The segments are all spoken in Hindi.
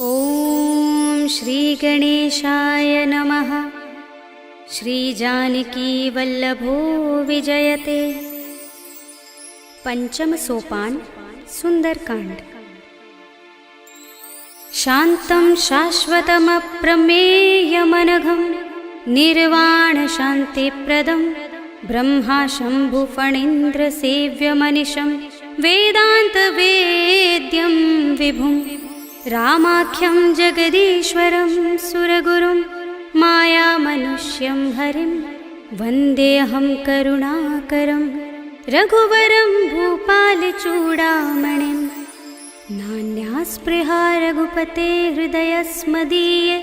ॐ श्री गणेशाय नमः। श्री जानकी वल्लभो विजयते। पंचम सोपान सुंदरकांड। शांतं शाश्वतमप्रमेयमनघं निर्वाण शान्तिप्रदं ब्रह्मा शंभु फणीन्द्र सेव्यमनिशं वेदान्तवेद्यं विभुं रामाख्यं जगदीश्वरं सुरगुरुं मायामनुष्यं हरिं वन्देऽहं करुणाकरं रघुवरं भूपालचूडामणिं। नान्यास्पृहा रघुपते हृदयस्मदीये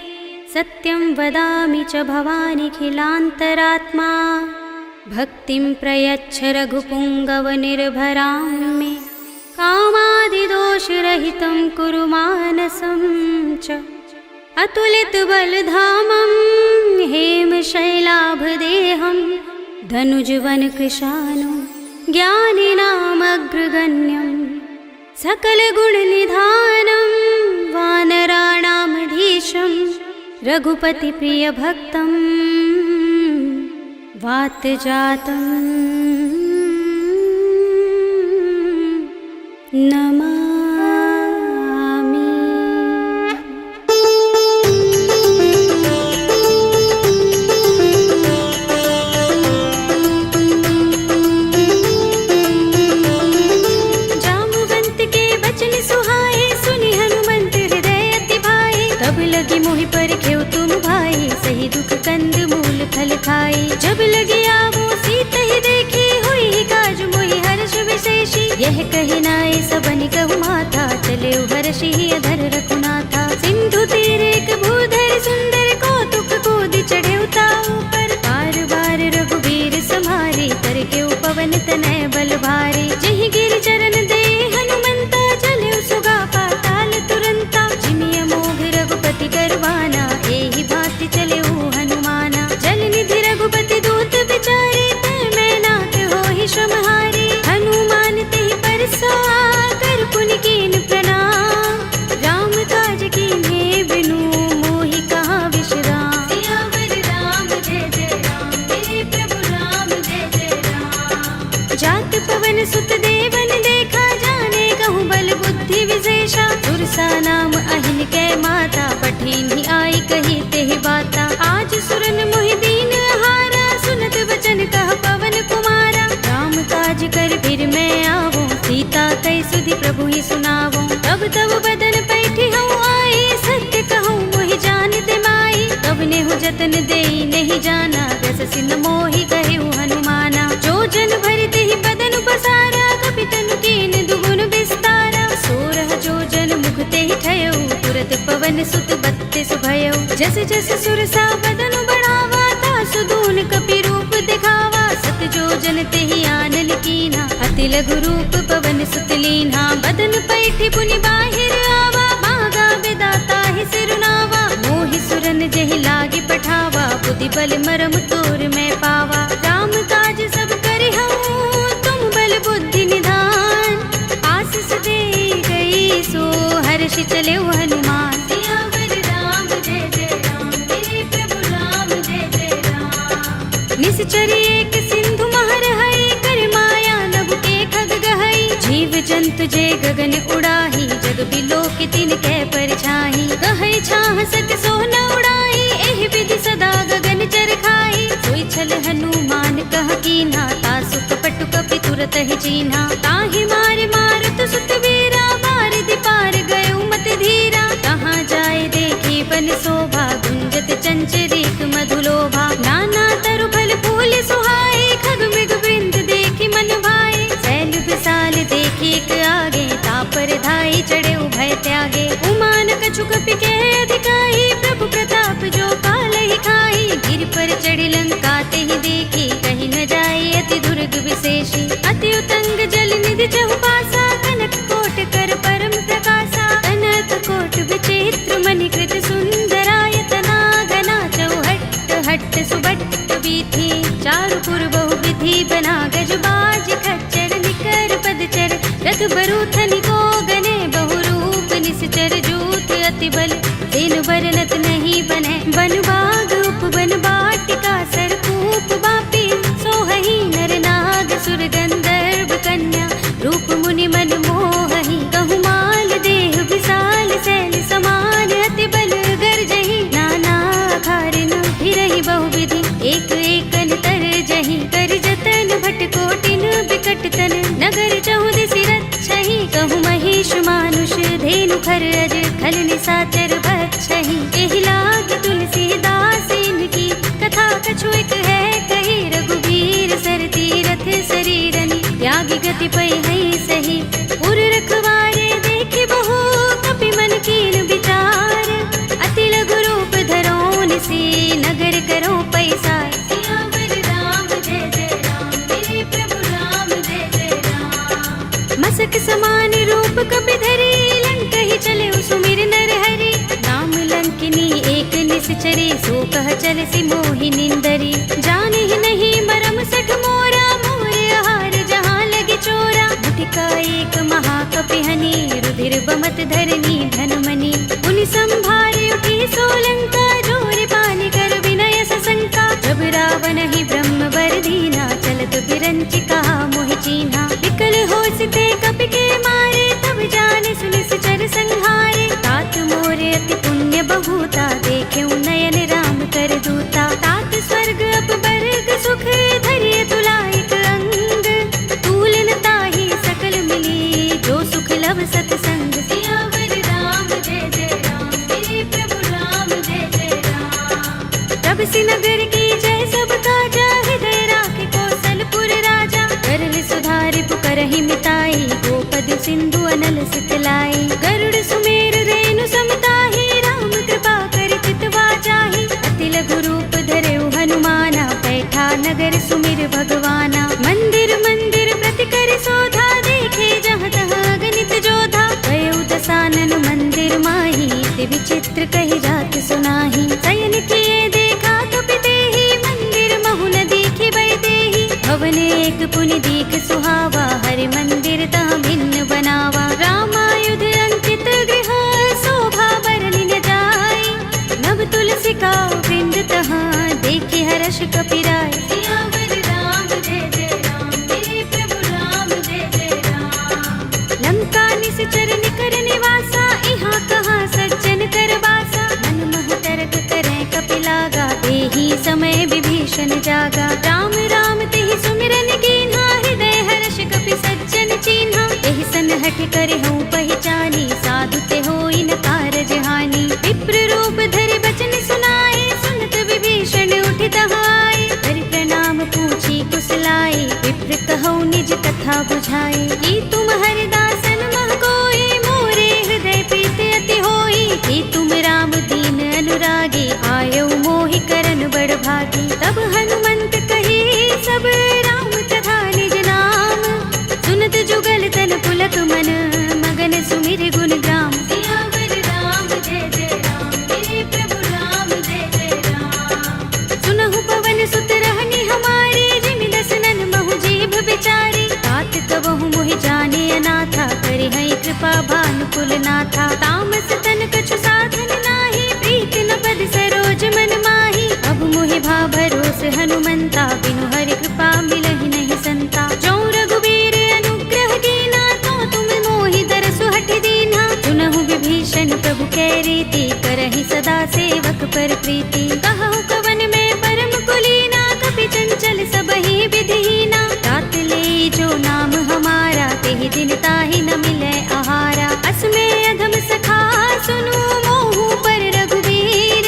सत्यं वदामि च भवानिखिलान्तरात्मा। भक्तिं प्रयच्छ रघुपुङ्गवनिर्भरां मे कामादिदोषरहितं कुरु मानसं च। अतुलितबलधामं हेमशैलाभदेहं धनुजवनकृशानुं ज्ञानिनामग्रगण्यं सकलगुणनिधानं वानराणामधीशं रघुपतिप्रियभक्तं वातजातं नमामि। जाम्बुवंत के बचन सुहाए सुनि हनुमंत हृदय अति भाए। तब लगी मोहि परखेउ तुम भाई सही दुख कंद मूल फल खाई। जब लगी आवो सीत ही देखी हुई ही काज मोहि हर्ष विशेषी। यह कहि नाय सबनि कहु माथा चले हर्षि अधर रघुनाथा। सिंधु तीर एक भूधर सुंदर कौतुक कूदि चढ़े ताऊ पर। बार बार रघुबीर सम्हारी करके पवन तनय बल भारी। जहि गिर चरण दे हनुमंता चले सुगा पाताल तुरंता। जिमिय मोह रघुपति करवाना एहि भांति चले हनुमाना। जल निधि रघुपति दूत बिचारे तै मैं नाथ होहि श्रमहारी। हनुमान तेहि परसा कर पुनि कीन प्रणाम। राम काज कीन्हे बिनु मोहि कहाँ विश्राम। सियावर राम जय जय राम मेरे प्रभु राम जय जय राम। जात पवन सुत देवन देखा जाने कहूँ बल बुद्धि विशेषा। सुरसा नाम अहिन कै माता पठिन्हि आई कही तेहि बाता। आज सुरन मोहि दीन हारा सुनत वचन कह पवन कुमारा। राम काज कर फिर मैं आवो सीता कई सुधि प्रभु ही सुनावो। तब तब बदन पैठी हूँ आई सत्य कहूँ मोहि जानते माई। तब नेहु जतन देई नहीं जाना दस सिन मोहि कहेउ हनुमाना। जो जन भरते ही बदन पसारा कपितन कीन दुगुन विस्तारा। सोरह जो जन मुख ते ही ठयऊ तुरत पवन सुत बत्तीस भयऊ। जस जस सुरसा बदन बढ़ावा तासु दून कपि रूप दिखावा। सत जो जन ते ही आनन कीना अति लघु रूप पवन सुत लीन्हा। बदन पैठी पुनि बाहिर आवा मागा विदाता ही सिरुनावा। मोहि सुरन जहि लागे पठावा बुद्धि बल मरम तोर मैं पावा। राम काज सब करि हूँ तुम बल बुद्धि निधान। आशीष दे गई सो हर्षि चले हनुमान। सियावर राम जय जय राम मेरे प्रभु राम जय जय राम। निश्चर एक सिंधु महर है कर माया नभ के खग गहई। जीव जंतु जे गगन उड़ाही जग बिलोक तिन कै परछाई। कहै छाह सक सोन उड़ाई एहि विधि सदा गगन चर खाई। सोई छल हनुमान कह कीन्हा तासु कपट कपि तुरत ही चीन्हा। ताहि मार मारत सुत वीरा बारिधि पार गयो मत धीरा। कहाँ जाए देखी बन शोभा गुंजत चंचरीक मधुलोभा। नाना तरु फल फूल सुहाए खग मृग वृंद देखी मन भाए। शैल विशाल देखी एक आगे तापर धाई चढ़े भय त्यागे। उमान कछु कपि के अधिकाई प्रभु प्रताप जो काल ही खाई। गिर पर चढ़ी लंका ते ही देखी कहीं न जाए अति दुर्ग विशेषी। अति उतंग जल निधि चहुपासा कनक कोट कर परम प्रकाशा। कनक कोट विचित्र मणिकृत सुंदरायतना घना चौहट्ट हट्ट सुबट्ट बीथी। चारु पुर बहु विधि बना गजबाज खच्चर निकर पदचर। रथ बरूथनि को गने बहुरूप निश्चर जूथ अति अति बल तेन बरनत नहीं बने। बन बाग उपवन बाटिका सरकूप बापी सोहहि नर नाग सुर गंधर्व कन्या रूप मुनि मन मोहहि। कहु माल देह विशाल शैल समान अति बल गर्जहि। नाना अखारिन फिरहि बहुविधि एक एकन तरजहि। कर जतन भट कोटिन बिकट तन नगर चहुदिसि रक्षहि। कहु महिष मानुष धेनु खर अज खल निशाचर बक्षहि। एहि लाग तुलसीदास इनकी कथा कछु एक है कही। रघुबीर सर तीरथ शरीरनि त्यागी गति पै है सही। उर रखवारे देखे बहु कपि मन कीन विचार। अति लघु रूप धरोन से नगर करो पैसार। सियावर राम जय जय राम मेरे प्रभु राम जय जय राम। मसक समान रूप कपि धरि लंकहि चले सुमिर नर हरि। नाम लंकिनी एक निश्चरी सो कह चल सि मोहि निंदरी। जानहि नहीं मरम सठ मोरा मोरे आहार जहाँ लगे चोरा। मुठिका एक महाकपि हनि रुधिर बमत धरनी धनमनि। उनि संभारे उठी सोलंका जोर पानि कर विनय सशंका। जब रावण ही ब्रह्म वर दीना चलत बिरंचिका मोहि चीन्हा। विकल होसिते कपि के मारे तब जाने सुनिश्चर संहारे। तात मोरे अति पुण्य बहुता देखे नयन राम कर दूता। तात स्वर्ग अपवर्ग सुख धरिय तुलाइक अंग। तूलन ताहि सकल मिली जो सुख लव सतसंग। सियावर राम जय जय राम मेरे प्रभु राम जय जय राम। तब सि नगर की जय सब काजा हृदय राखे कौशलपुर राजा। करहि सुधारि पुकारहि मिताई गोपद सिंधु अनल सितलाई। गरुड़ सुमेर रेणु समताहि राम कृपा कर चितवा जाहि। अति लघु रूप धरेउ हनुमाना बैठा नगर सुमिर भगवाना। मंदिर मंदिर प्रति कर शोधा देखे जहाँ तहाँ गणित जोधा। गयउ दसानन मंदिर माही दिव्य चित्र कहि जात सुनाही। शयन किए देखा कपि तेहि मंदिर महु न दीखि बै देहि। भवन एक पुनि दीख सुहावा हरि मंदिर तहाँ भिन्न बनावा। रामायुध अंकित गृह शोभा बरनि न जाय। नव तुलसी का वृंद तहाँ देखे हर्ष कपि राय। सियावर राम जय जय राम मेरे प्रभु राम जय जय राम। लंका निश्चर निकर निवासा इहाँ कहाँ सज्जन कर वासा। मन मोह तरक करे कपि लागा तेहि समय विभीषण जागा। राम राम तेहि सुमिरन कीन्हा हृदय हर्ष कपि सज्जन चीन्हा। एहि सनहठ करे हूँ पहचानी साधु ते होई न कारज हानि। विप्र रूप धरि बचन सुनाए सुनत विभीषण उठि तहाय। हरि प्रणाम पूछी कुशलाए विप्र कहौ निज कथा बुझाए। कि तुम हरिदासन मह कोई मोरे हृदय प्रीत अति होई। कि तुम राम दीन अनुरागी आयौ मोहि करन बड़ भागी। तब हनुमंत कही सब राम तथा निज नाम। सुनत जुगल तन पुलक मन मगन सुमिर गुण ग्राम। सियावर राम जय जय राम मेरे प्रभु राम जय जय राम। सुनहु पवन सुत रहनि हमारे जिमि दसनन महु जीभ बिचारी। तात कबहु मोहि जाने अनाथा करि हैं कृपा भानुकुल नाथा। तामस तन कछु साधन नाही प्रीति न पद सरोज मन माही। अब मोहि भा भरोस हनुमंता बिनु हरि कृपा मिलहि नहीं संता। जो रघुबीर अनुग्रह कीना तो तुम मोहि दरसु हठ दीन्हा। सुनहु विभीषण प्रभु कै रीति करहि सदा सेवक पर प्रीति। कहु कवन में परम कुलीना कपि चंचल सबहि विधिहीना। तात ले जो नाम हमारा तेहि दिन ताहि न मिलै आहारा। असमे अधम सखा सुनु मोहु पर रघुबीर।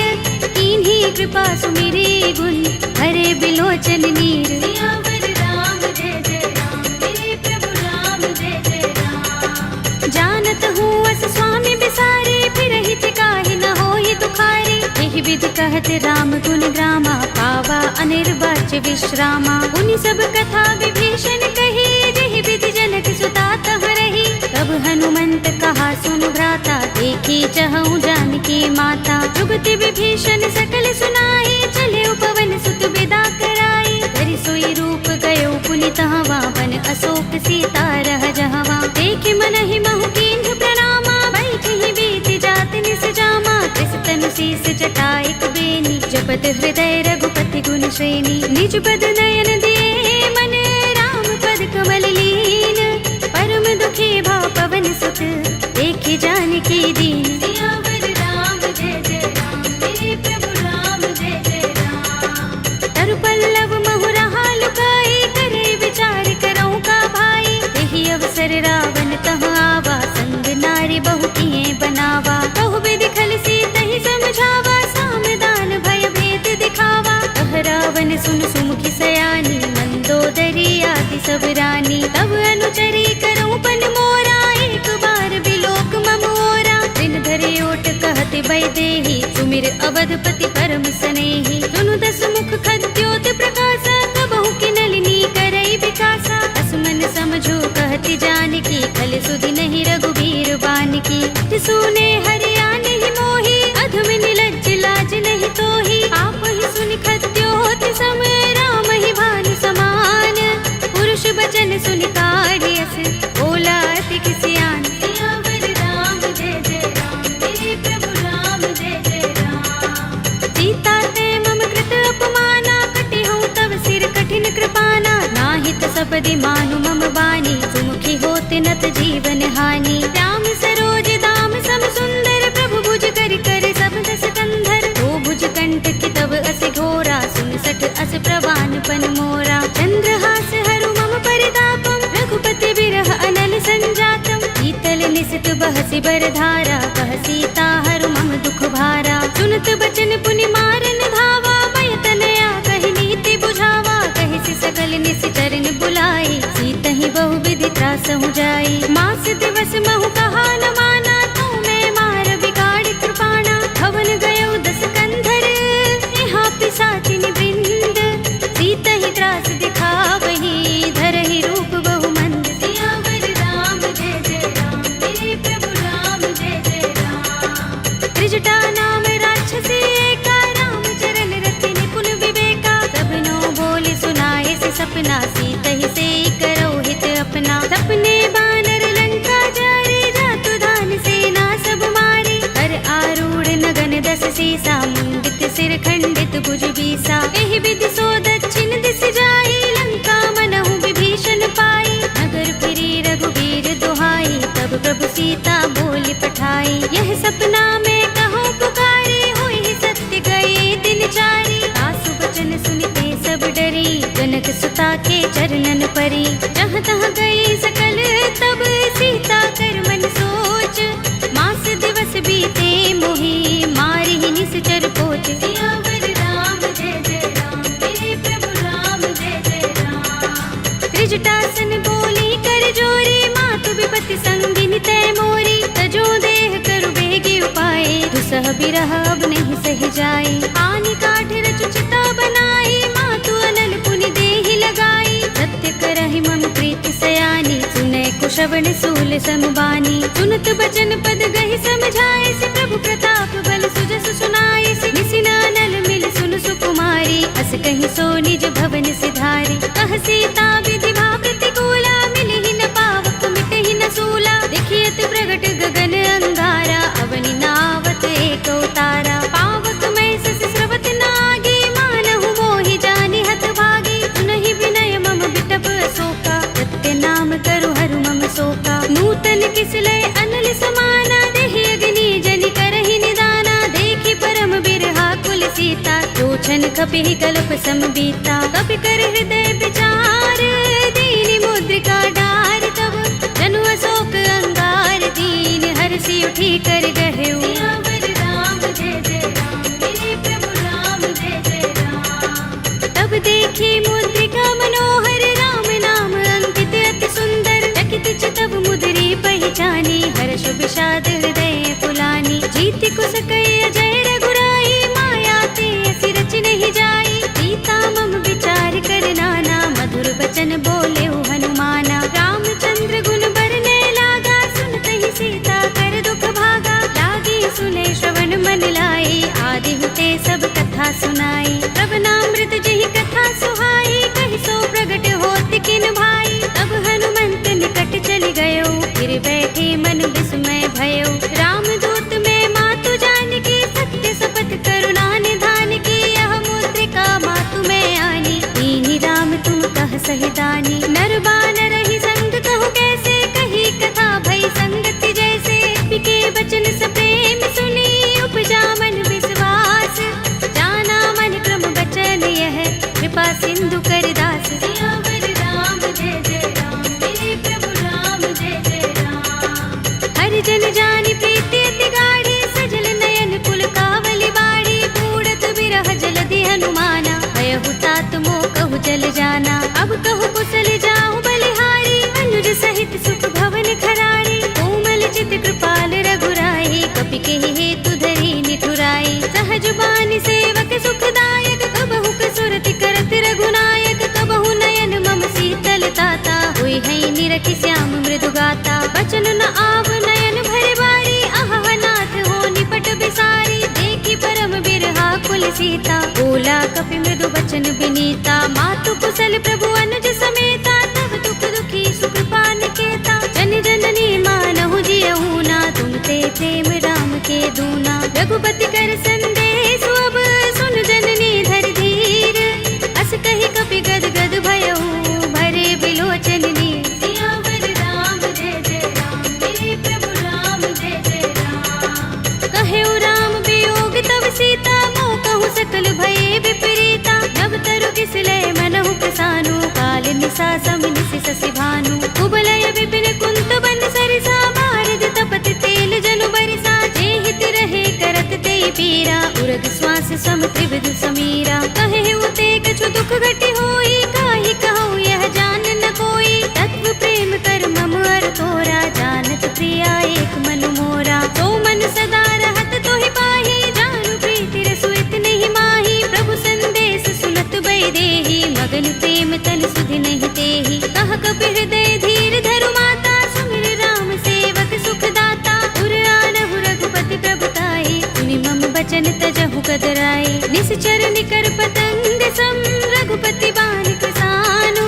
कीन्ही कृपा सुमिरी गुण हरे बिलोचन नीर। सियावर राम जय जय राम मेरे प्रभु राम जय जय राम। जानत हूँ अस स्वामी बिसारे फिर हित काहि न होहि दुखारे। एहि विधि कहत राम गुण ग्रामा पावा अनिर्वाच्य विश्रामा। उनि सब कथा विभीषण कही जेहि विधि जनक सुता तह रही। तब हनुमंत कहा सुनु भ्राता देखी चहु जानकी माता। जुगति विभीषण सकल सुनाई चले पवन सुत विदा कराई। धरि सोई रूप गयो पुनि तहवा वन अशोक सीता रह जहवा। देखि मनहि महु कीन्ह प्रणामा बैठहि बीति जात निस जामा। सुनत हृदय रघुपति गुण श्रेणी। निज पद नयन दिए मन राम पद कमल लीन। परम दुखी भव पवन सुत देखि जानकी दीन। सियावर राम जय जय राम, मेरे प्रभु राम जय जय राम। तरु पल्लव महु रहा लुकाई, करे विचार करऊं का भाई। यही अवसर रावण तह आवा, संग नारी बहु किए बनावा। कहु विधि खल सीत ही समझावा, सामदान भय भेद दिखावा। कह रावण सुन सुमुखी सयानी, मंदोदरी आदि सब रानी। तब अनुचरी करऊं पन मोरा, एक बार बिलोक मम ओरा। दिन धरे ओट कहते वैदेही, सुमिर अवधपति परम सनेही। सुनु दस मुख खद्योत प्रकाशा, कबहु की नलिनी करई विकासा। असमन समझो कहती जानकी, खल सुधि नहीं रघुबीर बानकी। सुने हरिया नहीं मोही, अधम निलज्ज लाज नहीं तोही। आप ही सुनि खद्योत सम, राम ही भानु समान। पुरुष बचन सुनि काढ़ियस, बोला अति किसियान। सियावर राम जय जय राम, मेरे प्रभु राम जय जय राम। सीता ते मम कृत अपमाना, कटे हूँ तव सिर कठिन कृपाना। नाहित सपदि मानु मम बानी, सुमुखी होते नत जीवन हानि। राम सरोज दाम सम सुंदर, प्रभु भुज कर कर सब दस कंधर। दो भुज कंठ की तब अस घोरा, सुन सठ अस प्रवान पन मोरा। चंद्रहास हरु मम परितापम, रघुपति बिरह अनल संजातम। शीतल निसित बहसि बरधारा, कह सीता हरु मम दुख भारा। सुनत बचन पुनि मारन धावा, भय तनया कहि नीति बुझावा। कहि सकल निश्चरण बुलाई, सीतहि बहु विधि त्रासहु जाई। मास दिवस महु कहा न माना, तू मैं मार बिगाड़ कृपाणा। भवन गयो दस कंधर, यहाँ पिशाचिनी वृंद। सीतहि त्रास दिखावही, धरहि रूप बहु मंद। सियावर राम जय जय राम, मेरे प्रभु राम जय जय राम। त्रिजटा नाम राक्षसी एका, राम चरण रति निपुण विवेका। सबनो बोले सुनाए से सपना, सीतहि से करो हित अपना। सपने बानर लंका जारे, जातु धान सेना सब मारे। कर आरूढ़ नगन दस सीसा, मुंडित सिर खंडित भुज बीसा। एहि विधि सो दक्षिण दिस जाई, लंका मनहु विभीषण पाई। नगर फिरी रघुबीर दुहाई, तब प्रभु सीता बोली पठाई। यह सपना में कहो पुकारी, होई सत्य गए दिन चारी। सासु बचन सुनते सब डरी, जनक सुता के चरणन परी। जहाँ तहाँ गई सकल तब, सीता कर मन सोच। मास दिवस बीते मोही, मारि ही निश्चर पोच। सियावर राम जय जय राम, मेरे प्रभु राम जय जय राम। त्रिजटासन बोली कर जोरी, मातु विपति संगिनी तय मोरी। तजो देह करु बेगी उपाय, दुसह बिरह अब नहीं सह जाए। आनि काठ रचु चिता बनाई, मातु अनल पुनि देहि लगाई। सत्य करहि मम प्रीति सयानी, सुनै कुशवन सूल समबानी। सुनत बचन पद गहि समझाए, से प्रभु प्रताप बल सुजस सुनाए। से निसिनानल मिल सुन सुकुमारी, अस कहि सो निज भवन सिधारी। कह सीता विधि भा प्रतिकूला, मिलहि न पावक मिटहि न सूला। देखियत प्रगट गगन अंगारा, अवनि नावत एक उतारा। पावक मैं सस स्रवत नागी, मानहु मोहि जानि हत भागी। सुनहि विनय मम बिटप अशोका, सत्य नाम करु हरु मम शोका। नूतन किसलय अनल समाना, देहि अग्नि जनि करहि निदाना। देखि परम बिरहा कुल सीता, लोचन कपिहि कल्प सम बीता। कपि कर हृदय विचार, दीनि मुद्रिका डार। तब जनु अशोक अंगार, दीन हरषि उठी कर गहेउ। सियावर राम जय जय राम, मेरे प्रभु राम जय जय राम। तब देखी मुद्रिका मनोहर, राम नाम अंकित अति सुंदर। चकित चितव मुद्री पहचानी, हर्ष विषाद हृदय फुलानी। जीति कुस कई अजय रघुराई, माया ते असि रच नहीं जाई। सीता मम विचार कर नाना, मधुर बचन बोले हनुमाना। रामचंद्र गुण बरने लागा, सुनतहि सीता कर दुख भागा। लागी सुने श्रवण मन लाई, आदि हुते सब कथा सुनाई। तब नामृत जहि कथा सुहाई, कहि सो प्रगट होत किन भाई। तब हनुमंत निकट चल गयो, फिर बैठे मन विस्मय भयो। रामदूत में मातु जानकी, सत्य शपथ करुणा निधान की। यह जाना। अब कहु कुशल जाऊं बलिहारी, अनुज सहित सुख भवन खरारी। कोमल चित कृपाल रघुराई, कपि के हेतु धरी निठुराई। सहज बानी सेवक सुखदायक, कबहु कसुरति करत रघुनायक। कबहु नयन मम शीतल ताता, होई है निरखि श्याम मृदु गाता। बचन न आव नयन भरे बारी, आहा नाथ हो निपट बिसारी। देखी परम बिरहा कुल सीता, बोला कपि मृदु बचन बिनीता। मातु कुशल प्रभु अनुज समेता, तब दुख दुखी सुख पान केता। जन जननी मानहु जियहु ना, तुम ते प्रेम राम के दूना। रघुपति कर संदेश अब सुन जननी धर धीर। अस कही कपि गद गद भयहु, भरे बिलोचन नीर। सियावर राम जय जय राम, मेरे प्रभु राम जय जय राम। कहेउ राम वियोग तब सीता, मोह कहूँ सकल भये विपरीता। नव तरु किसलय मनहु प्रसानु, काल निसा समिनिस ससि भानु। कुबलय विपिन कुंत बन सरिसा, भारत तपत तेल जनु बरिसा। जे हित रहे करत ते पीरा, उरग श्वास सम त्रिविध समीरा। कहे उते कछु दुख घटी होई, काहि कहूँ यह जान न कोई। तत्व प्रेम कर मम अर तोरा, जानत प्रिया एक मन मोरा। तो मन सदा रहत तोहि पाहि, जानु प्रीति रसु इतने माही। प्रभु संदेश सुनत बैदेही, मगन प्रेम तन सुधि नहीं तेहि। कह कपि हृदय धीर धरु माता, सुमिर राम सेवक सुख दाता। उर आनहु रघुपति प्रभुताई, सुनि मम बचन तजहु कदराई। निश्चर निकर पतंग सम, रघुपति बाण कृसानु।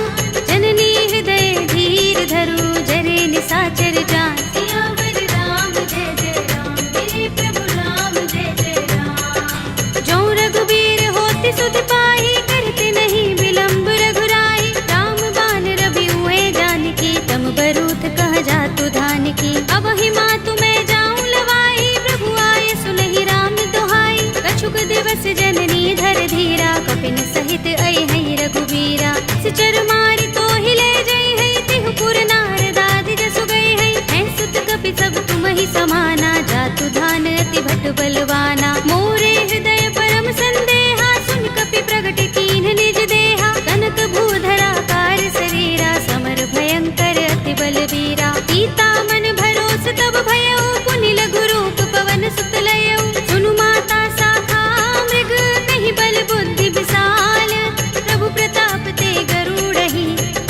जननी हृदय धीर धरु, जरे निसाचर जान। सियावर राम जय जय राम, मेरे प्रभु राम जय जय राम। जो रघुबीर होति सुध पाहि, करते नहीं विलंब रघुराई। राम बाण रवि हुए जानकी, तम बरूथ कह जातु धान की। अब ही मातु मैं जाऊं लवाई, प्रभु आए सुनहि राम दुहाई। कछुक दिवस जननी धर धीरा, कपिन सहित अइ है रघुबीरा। सिचर मारि तो हिले जय है, तिहु पुर नारदाद जसु गए है। हैं सुत कपि सब तुम ही समाना, जातु धान अति भट बलवाना। मोरे हृदय परम संदेहा, सुन कपि प्रगट कीन्ह निज देहा। कनक भूधरा कार शरीरा, समर भयंकर अति बलवीरा। सीता मन भरोस तब भयउ, पुनि लघु रूप पवन सुत लयउ। सुनु माता शाखा मृग, नहीं बल बुद्धि विशाल। प्रभु प्रताप ते गरुड़हि,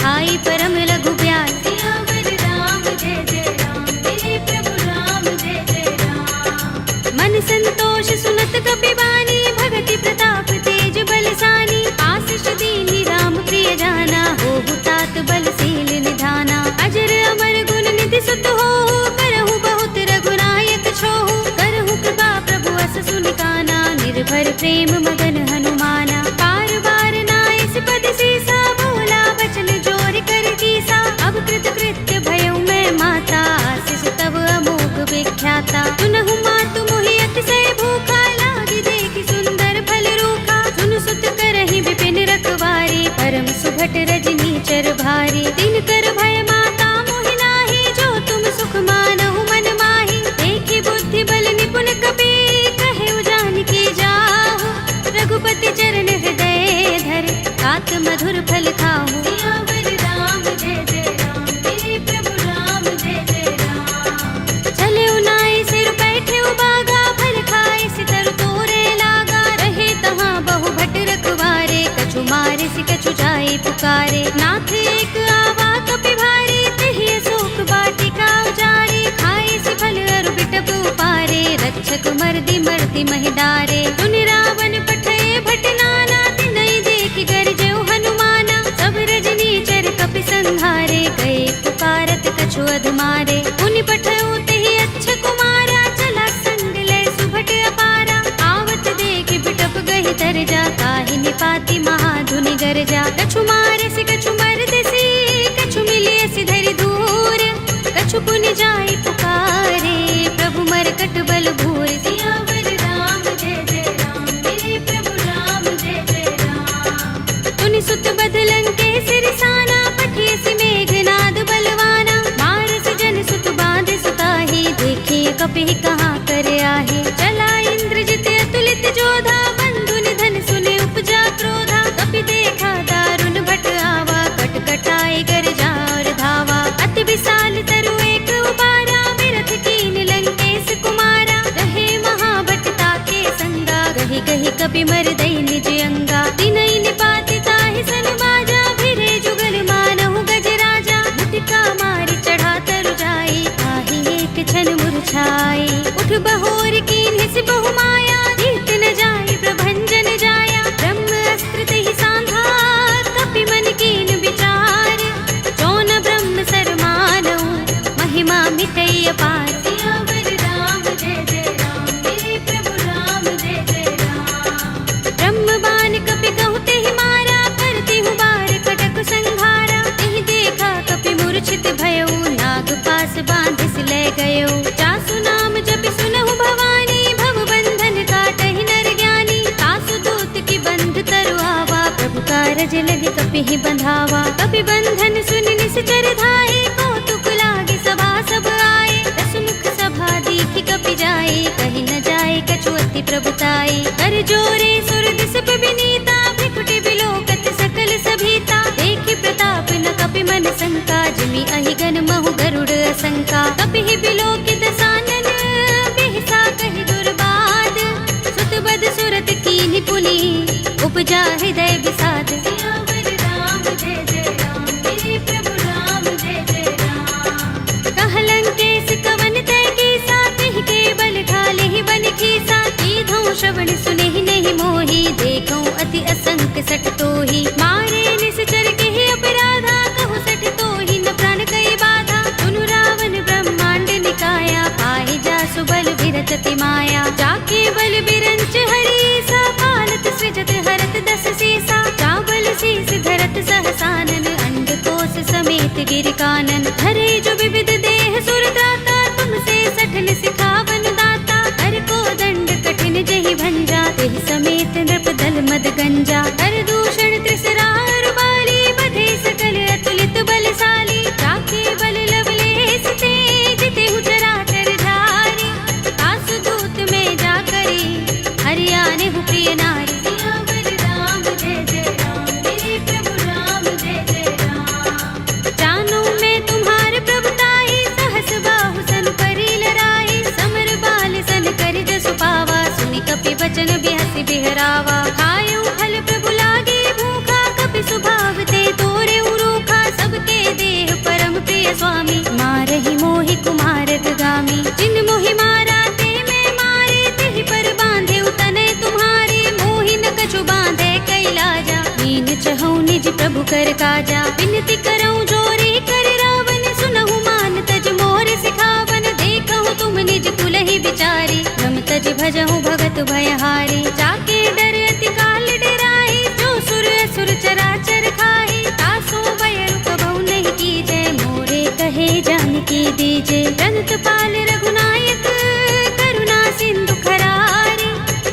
आई परम लघु ब्याल। सियावर राम जय जय राम, मेरे प्रभु राम जय जय राम। मन संतोष सुनत कपि बानी, भगति प्रताप तेज बलसानी। आशीष दीनि राम प्रिय जाना, होहु तात बलशील निधाना। अजर अमर गुण निधि सुत होहु, करहु बहुत रघुनायक छोहु। करहु कृपा प्रभु अस सुनि काना, निर्भर प्रेम मगन हनुमाना। बार बार नाइस पद सीसा, बोला बचन जोर कर कीसा। अब कृत कृत्य भयउ मैं माता, आशीष तब अमोघ विख्याता। सुनहु मातु मोहि अतिशय भूखा, लागी देखि सुंदर फल रूखा। सुन सुत करहि विपिन रखवारी, परम सुभट रजनी चर भारी। दिन कर भय माता मोहि नाहि, जो तुम सुख मानहु मन माहि। देखि बुद्धि बल निपुण कपि, कहे जानकी जाहु। रघुपति चरण हृदय धर, तात मधुर फल खाहु। सियावर राम जय जय राम, मेरे प्रभु राम जय जय राम। चले उनाई सिर बैठे उबागा, फल खाए सितर तोरे लागा। रहे तहाँ बहु भट रखवारे, कछु मारे सि कछु जाए पुकारे। नाथ एक आवा कपि भारी, तेहि अशोक वाटिका उजारी। खाए सि फल अरु बिटप उपारे, रक्षक मर्दि मर्दि महिदारे। सुनि रावण पठय भट नाना, तिनहि देखि गरजेउ हनुमाना। सब रजनी चर कपि संहारे, गए पुकारत कछु अधमारे। पुनि पठयउ तेहि अच्छ कुमारा, चला संग लय सुभट अपारा। आवत देखि बिटप गहि तरजा, काहि निपाति महाधुनि गरजा। कछु मारसि कछु मरदसि, कछु मिलियसि धरि धूर। कछु पुनि जाय पुकारे, प्रभु मरकट बल भूर। सियावर राम जय जय राम, मेरे प्रभु राम जय जय राम। तुनि सुत बदलन के सिरसाना, पठियसि मेघनाद बलवाना। मारस जन सुत बांध सुताहि, देखिए कपि कहाँ कर आहे। चला इंद्रजित अतुलित जोधा, बंधु निधन सुने उपजा क्रोधा। कपि देखा दारुण भट कपि मर दई निज अंगा। तिनई निपाति ताहि सन बाजा, भिरे जुगल मानहु गज राजा। मुटिका मारि चढ़ा तरु जाई, ताहि एक क्षण मुरझाई। उठ बहोर कीन्हि सि बहु माया, जीत न जाई प्रभंजन जाया। ब्रह्म अस्त्र तेहि सांधा, कपि मन कीन विचार। जौन ब्रह्म सर मानऊ, महिमा मिटई अपार। सियावर राम जय जय राम, मेरे प्रभु राम जय जय राम। ब्रह्म बाण कपि कहु तेहि मारा, करती हूँ बार कटक संघारा। तेहि देखा कपि मूर्छित भयउ, नाग पास बांधिस ले गयो। जासु नाम जपि सुनहु भवानी, भव बंधन काटहि नर ज्ञानी। तासु दूत की बंध तरु आवा, प्रभु कारज लगे कपि ही बंधावा। कपि बंधन सुनि निश्चर धाये, कौतुक लागे सभा सब आए। दसमुख सभा दीखि कपि जाए, कहि न जाए कछु अति प्रभुताई। कर जोरे सुर दिस विनीता, भ्रिकुटि बिलोकत सकल सभीता। देखि प्रताप न कपि मन शंका, जिमि अहि गण महु गरुड़ असंका। कपि ही बिलोकित सानन, बिहसा कहि दुर्बाद। सुत बद सुरत कीन्हि पुनि, उपजा हृदय विषाद। सियावर राम जय जय राम, मेरे प्रभु राम जय जय राम। कहलंकेश कवन तै कीसा, तिहि के बल ढाले ही बन खीसा। कीधौं श्रवण सुनेहि नहीं मोहि, देखौं अति असंक सठ तोहि। मारे निश्चर केहि अपराधा, कहु सठ तोहि न प्राण कई बाधा। सुनु रावण ब्रह्मांड निकाया, पाहि जासु बल विरत अति माया। जाके बल बिरंच हरीसा, पालत सृजत हरत दस सीसा। चावल शीस धरत सहसानन, अंडकोश समेत गिर कानन। धरे जो विविध देह सुर त्राता, तुमसे सठन सिखावन दाता। कर को दंड कठिन जहि भंजा, तेहि समेत नृप दल मद गंजा। कर दूषण त्रिसरार बाली, बधे सकल अतुलित बलशाली। जाके बल लवलेस ते, जितेहु चराचर झारी। तासु दूत में जा करी, हरियाने हु प्रिय नारी। सियावर राम जय जय राम, मेरे प्रभु राम जय जय राम। जानो मैं तुम्हार प्रभुताई, सहस बाहु सन परी लराई। समर बाल सन करि जसु पावा, सुनि कपि बचन बिहसि बिहरावा। खायउ फल प्रभु लागे भूखा, कपि स्वभाव ते तोरे रूखा। सबके देह परम प्रिय स्वामी, मारहि मोहि कुमारक गामी। जिन मोहि मारा ते मैं मारे, तेहि पर बांधे तनय तुम्हारे। मोहि न कछु बांधे कैलाजा, मीन चहु निज प्रभु कर काजा। विनती करऊं जोरे कर रावण, सुनहु मान तज मोर सिखावन। देखहु तुम निज कुलहि विचारी, रम तज भजहु भगत भयहारी। जाके डर अति काल डराई, जो सुर असुर चराचर खाई। तासो भय रूप बहु नहीं कीजे, मोरे कहे जानकी दीजे। रंत पाल रघुनायक, करुणा सिंधु खरारी।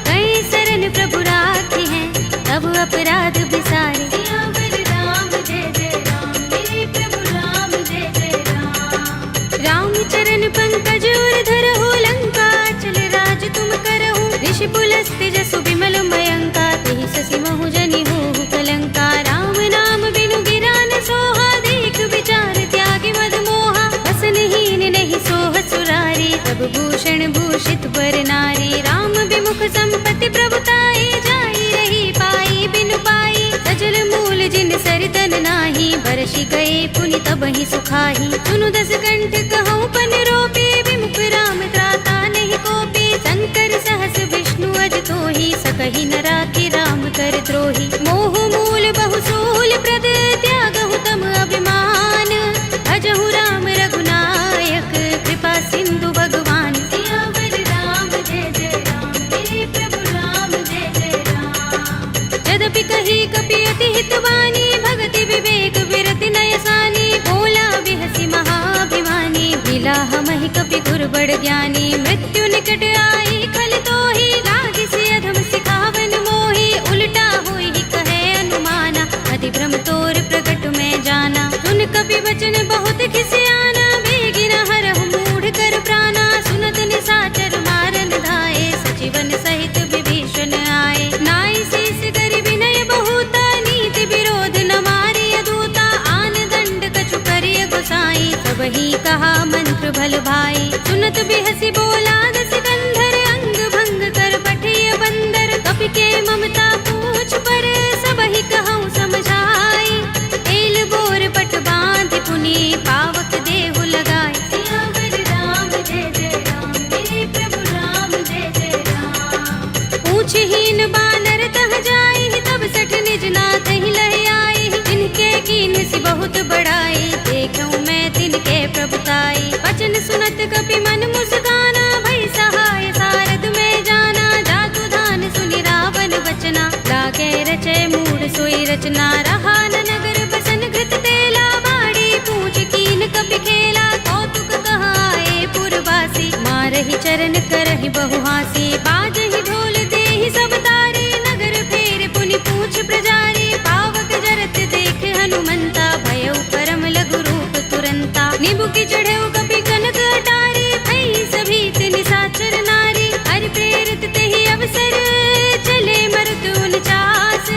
कई शरण प्रभु राखी हैं, तब अपराध बिसारे। सियावर राम जय जय राम, मेरे प्रभु राम जय जय राम। राम चरण पंकज उर धरहु, लंका चल राज तुम करहु। ऋषि पुलस्त्य जसु विमल मयंका, तेहि शशि महु जनि होहु कलंका। राम नाम बिनु गिरा न सोहा, देख विचार त्यागी मद मोहा। बसनहीन नहीं सोह सुरारी, सब भूषण भूषित वर नारी। राम विमुख संपत्ति प्रभुताई, जाई रही पाई बिनु पाई। सजल मूल जिन सरितन नाही, बरषि गए पुनि तबहि सुखाही। सुनु दस कंठ कहूँ पन रोपी, विमुख राम त्राता नहीं कोपी। शंकर सहस विष्णु अज तोहि, सकहि न राखी राम कर द्रोही। मोह मूल बहु सूल प्रद, त्यागहु तम अभिमान। भजहु राम रघुनायक, कृपा सिंधु भगवान। सियावर राम जय जय राम, मेरे प्रभु राम जय जय राम। यद्यपि कही कपि अति हितवानी, भगति विवेक विरति नयसानी। बोला बिहसि महाभिमानी, मिला हमहि कपि गुर बड़ ज्ञानी। मृत्यु निकट आई खल तोहि, लागिसि अधम सिखावन मोहि। उल्टा होई कहे अनुमाना, अति भ्रम तोर प्रगट में जाना। सुन कपि वचन बहुत खिसियाना, बेगी न हरहु मूढ़ कर प्राणा। सुनत निशाचर मारन धाये, सजीवन सहित विभीषण आए। नाई शीस करि विनय बहुता, नीति विरोध न मारिय दूता। आन दंड कछु करिय गोसाई, सबहि कहा मंत्र भल भाई। सुनत बिहसि बोला दस कंधर, कीन सी बहुत बड़ाई, देखूं मैं तिनके प्रभुताई। वचन सुनत कपि मन मुस्काना, भई सहाय सारद में जाना। जातु धान सुनि रावण वचना, लागे रचे मूढ़ सोई रचना। रहा न नगर बसन घृत तेला, बाड़ी पूछ कीन कपि खेला। कौतुक कहाए पुरवासी, मारहि चरण करहि बहु हासी। बाजहि ढोल देहि सब तारी, नगर फेर पुनि पूछ प्रजारी। पावक जरत देख हनुमंता, भयउ परम लघु रूप तुरंता। निबुकि चढ़ेउ कपि कनक अटारी, भई सभीत निशाचर नारी। हरि प्रेरित तेहि अवसर, चले मरुत 49।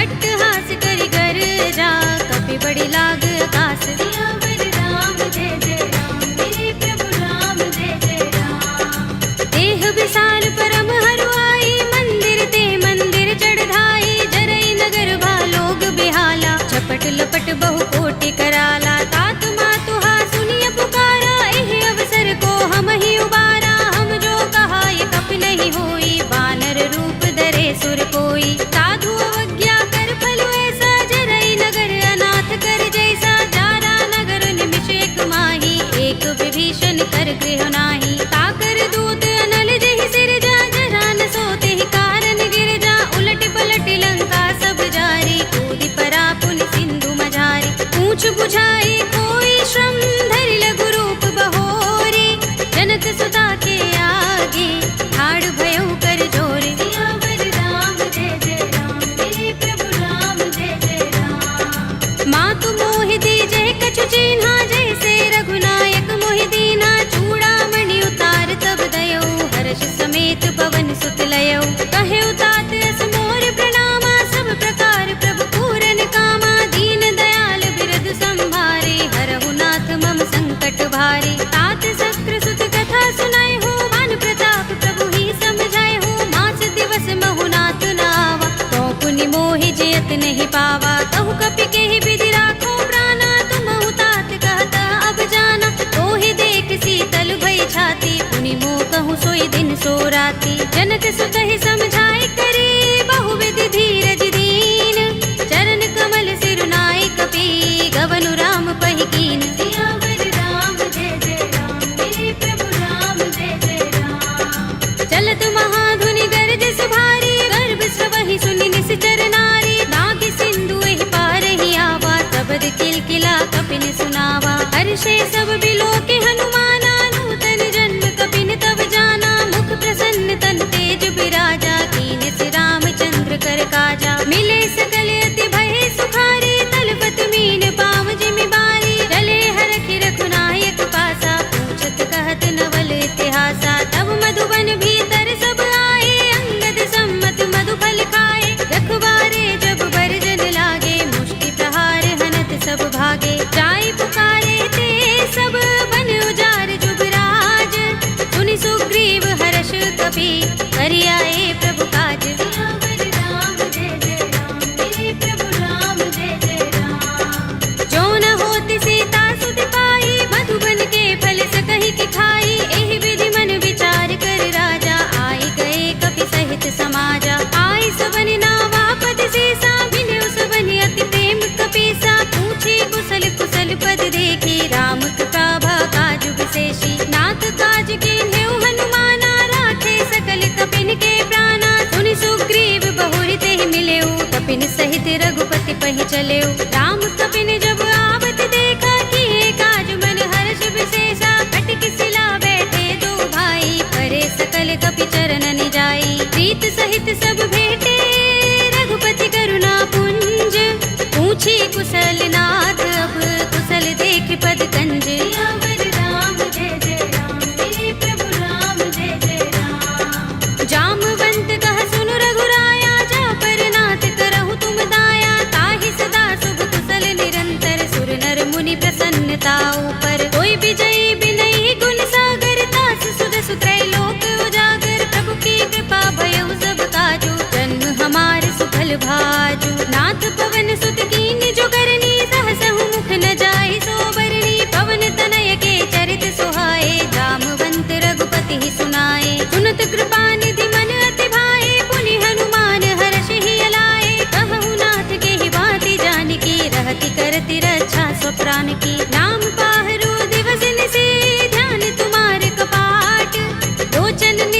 अट्टहास करि गर्जा, कपि बड़ी लाग आकाश। सियावर राम जय जय राम, मेरे प्रभु राम जय जय राम। देह विशाल परम हरुआई, मंदिर ते मंदिर चढ़ाई। जरई नगर भालोग बिहाला, झपट लपट बहु कोटि कराला। तात मातुहा सुनिय पुकारा, एहि अवसर को हम ही उबारा। हम जो कहा ये कपि नहीं होई, बानर रूप धरे सुर कोई। साधु अवज्ञा कर फल ऐसा, जरई नगर अनाथ कर जैसा। जारा नगर निमिष एक माही, एक विभीषण कर गृह नाही। ताकर दूत अनल जहि सिरजा, जरा न सोते ही कारण गिरजा। उलट पलट लंका सब जारी, कूदि परा पुन सिंधु मझारी। पूछ बुझाई कोई श्रम, धरि लघु रूप बहोरी। जनक सुता के आगे, ठाड़ भयउ कर जोरी। सियावर राम जय जय राम, मेरे प्रभु राम जय जय राम। मातु मोहि दीजे कछु चिन्हा, जैसे रघुनायक मोहि दीन्हा। चूड़ामणि उतार तब दयौ, हर्ष समेत पवन सुत लयौ। कहेउ तात अस मोर प्रणामा, सब प्रकार प्रभु पूरन कामा। दीन दयाल बिरद संभारे, हरहु नाथ मम संकट भारे। तात शक्र सुत कथा सुनाए हो, मान प्रताप प्रभु ही समझाए हो। मास दिवस महु नाथ नावा, तो पुनि मोहि जयत नहीं पावा। कहु कपि केहि विधि राखो प्राणा, तुमहु तात कहत अब जाना। तोहि देख शीतल भई छाती, पुनि मोह कहूँ सोई दिन सो राती। जनक सुत ही समझाए करे, बहु विधि धीरज दीन। चरण कमल सिरुनाई कपि, गवनु राम पहि कीन। सियावर राम जय जय राम, मेरे प्रभु राम जय जय राम। चलत महाधुनि गरज भारी, गर्भ स्रवहि सुनि निश्चर नारी। नाग सिंधु एहि पार ही आवा, सबद किलकिला कपिन सुनावा। हर्षे सब बिलोके हनुमाना, नूतन जन्म कपिन तब जाना। मुख प्रसन्न तन तेज बिराजा, कीन से रामचंद्र कर काजा। मिले सकल अति भय सुखारी, तलपत मीन पाव जिमि बारी। चले हरखि रघुनायक पासा, पूछत कहत नवल इतिहासा। तब मधुबन भीतर सब आए, अंगद सम्मत मधुफल खाए। रखवारे जब बरजन लागे, मुष्टि प्रहार हनत सब भागे। जाय पुकारे ते सब, बन उजार जुबराज। सुनि सुग्रीव हर्ष कपि, करि आए प्रभु काज। सियावर राम जय जय राम, मेरे प्रभु राम जय जय राम। जो न होति सीता सुत पाई, मधुबन के फल सकहि कि खाई। एहि विधि मन विचार कर राजा, आए गए कपि सहित समाजा। आए सबन नावा पद सीसा, बिनु सबन अति प्रेम कपीसा। पूछी कुशल कुशल पद देखी, राम कृपा भा काजु विशेषी। नाथ काज कीन्हेउ हनुमाना, राखे सकल कपिन के प्राणा। सुनि सुग्रीव बहुरि तेहि मिलेउ, कपिन सहित रघुपति पहि चलेउ। राम कपिन जब आवत देखा, किए काज मन हर्ष विशेषा। कटि सिला बैठे दो भाई, परे सकल कपि चरण जाई। प्रीत सहित सब भेटे, रघुपति करुणा पुंज। पूछी कुशल नाथ, अब कुशल देख पद कंज। सियावर राम जय जय राम, मेरे प्रभु राम जय जय राम। जामवंत कह सुनु रघुराया, जा पर नाथ करहु तुम दाया। ताहि सदा शुभ कुशल निरंतर, सुर नर मुनि प्रसन्नता ऊपर। कोई विजयी बिनहि गुण सागर, तास सुध सुत्रय लोक उजागर। प्रभु की कृपा भयउ सब काजू, जन्म हमार सुफल भाजू। नाथ पवन सुत कीन जो करनी, सहसहु मुख न जाय सो बरनी। पवन तनय के चरित सुहाए, जामवंत रघुपति ही सुनाए। सुनत कृपा निधि मन अति भाए, पुनि हनुमान हर्ष ही अलाए। कहु नाथ के ही बात जानकी, रहति कर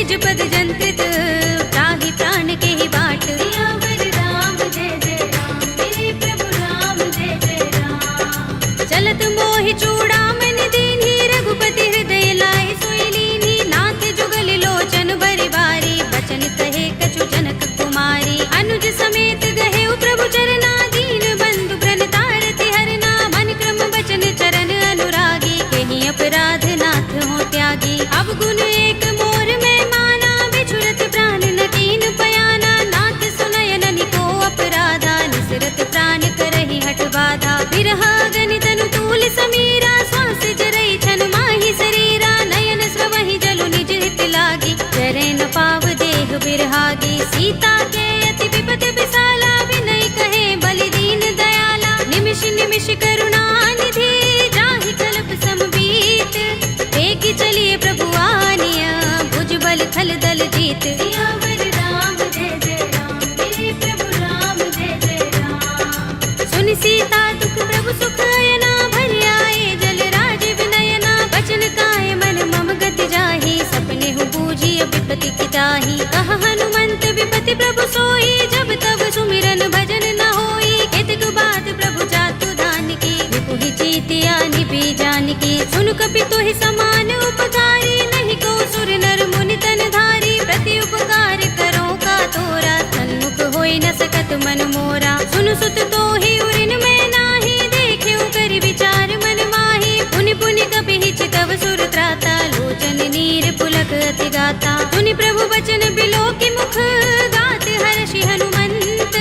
निज पद जंत्रित, त्राहि प्राण के ही बाट। सियावर राम जय जय राम, मेरे प्रभु राम जय जय राम। चलत मोहि चूड़ामणि दीन्ही, रघुपति हृदय लाए सोई लीन्ही। नाथ जुगल लोचन बरि बारी, बचन कहे कछु जनक कुमारी। अनुज समेत गहे प्रभु चरना, दीन बंधु प्रणतारति हरना। मन क्रम बचन चरण अनुरागी, कहीं अपराध नाथ हो त्यागी। अब गुण एक मोर में माना, बिछुरत प्राण न कीन पयाना। नाथ सुनयन निको अपराधा, निसरत प्राण करहि हठ बाधा। बिरहा गनि तनु तूल समीरा, श्वास जरई छन माहि शरीरा। नयन स्रवहि जलु निज हित लागी, चरै न पाव देह बिरहागी। सीता के अति विपत विसाला, विनय कहे बलि दीन दयाला। निमिष निमिष करुणा निधि, जाहि कल्प समबीत। वेगी चलिए प्रभु आनिया, भुजबल थल दल जीत। सियावर राम जय जय राम, मेरे प्रभु राम जय जय राम। सुनि सीता दुख प्रभु सुख अयना, भरि आए जल राज विनयना। बचन काए मन मम गति जाहि, सपने हु बूझिय विपति की ताहि। कहा हनुमंत विपति प्रभु सोई, जब तब सुमिरन भजन न होई। केतक बात प्रभु जातु दान की, विपुहि जीतिया निभि जान की। सुन कपि तोहि समान उपकारी, नहीं को सुर नर मुनि तन धारी। प्रति उपकार करो का तोरा, सन्मुख होई न सकत मन मोरा। सुन सुत तोहि उरिन में नाही, देखेउ करि विचार मन माही। पुनि पुनि कपिहि चितव सुर त्राता, लोचन नीर पुलक अति गाता। सुनि प्रभु बचन बिलोकि मुख, गात हर्षि हनुमंत।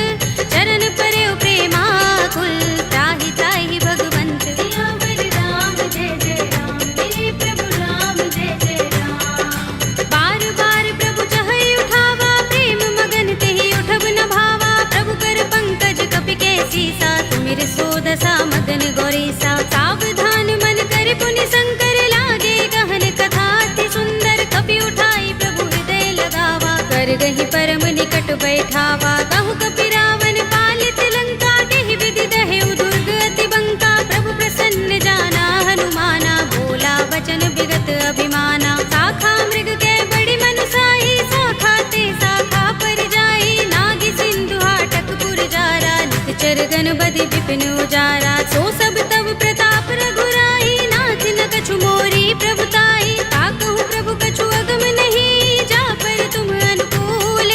चरण परेउ प्रेमाकुल, त्राहि त्राहि भगवंत। सियावर राम जय जय राम, मेरे प्रभु राम जय जय राम। बार बार प्रभु चहई उठावा, प्रेम मगन तेहि उठब न भावा। प्रभु कर पंकज कपि के सीसा, सुमिर सोदसा मगन गौरीसा। सावधान मन कर पुनि शंकर, लागे गहन कथा अति सुंदर। कपि उठाई प्रभु हृदय लगावा, कर गहि परम निकट बैठावा। कहु कपि रावण पालित लंका, केहि विधि दहेउ दुर्ग अति बंका। प्रभु प्रसन्न जाना हनुमाना, बोला वचन विगत अभिमाना। शाखा मृग के बड़ी मनसाई, शाखा ते शाखा पर जाई। नागी सिंधु हाटक पुर जारा, निकचर गण बदि विपिन उजारा। सो सब तब प्रताप रघुराई, नाथ न कछु मोरी प्रभुताई। ताकहु प्रभु कछु अगम नहीं, जा पर तुम अनुकूल।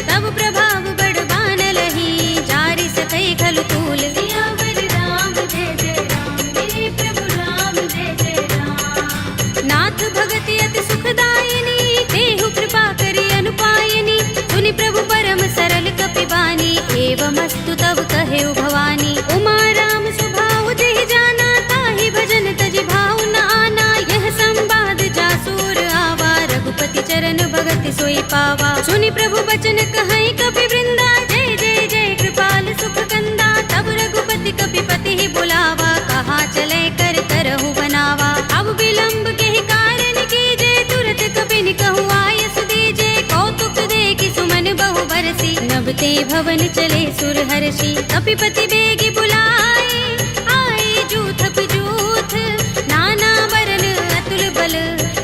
तब प्रभाव बड़ बान लही, जारि सकै खलु तूल। सियावर राम जय जय राम, मेरे प्रभु राम जय जय राम। नाथ भगति अति सुखदायिनी, देहु कृपा करि अनुपायिनी। सुनि प्रभु परम सरल कपि बानी, एवमस्तु तब कहेउ भवानी। उमा राम स्वभाव जेहि जाना, ताहि भजन तजि भाव न आना। यह संवाद जासुर आवा, रघुपति चरण भगति सोई पावा। सुनि प्रभु बचन कहई कपि वृंदा, जय जय जय कृपाल सुख कंदा। तब रघुपति कपि पति ही बुलावा, कहा चले कर करहु बनावा। अब विलंब के ही कारण कीजे, तुरत कपि कहु आयस दीजे। कौतुक देखि सुमन बहु बरसी, नभते भवन चले सुर हर्षि। कपिपति बेगी बुलाए, आए जूथप जूथ। नाना बरन अतुल बल,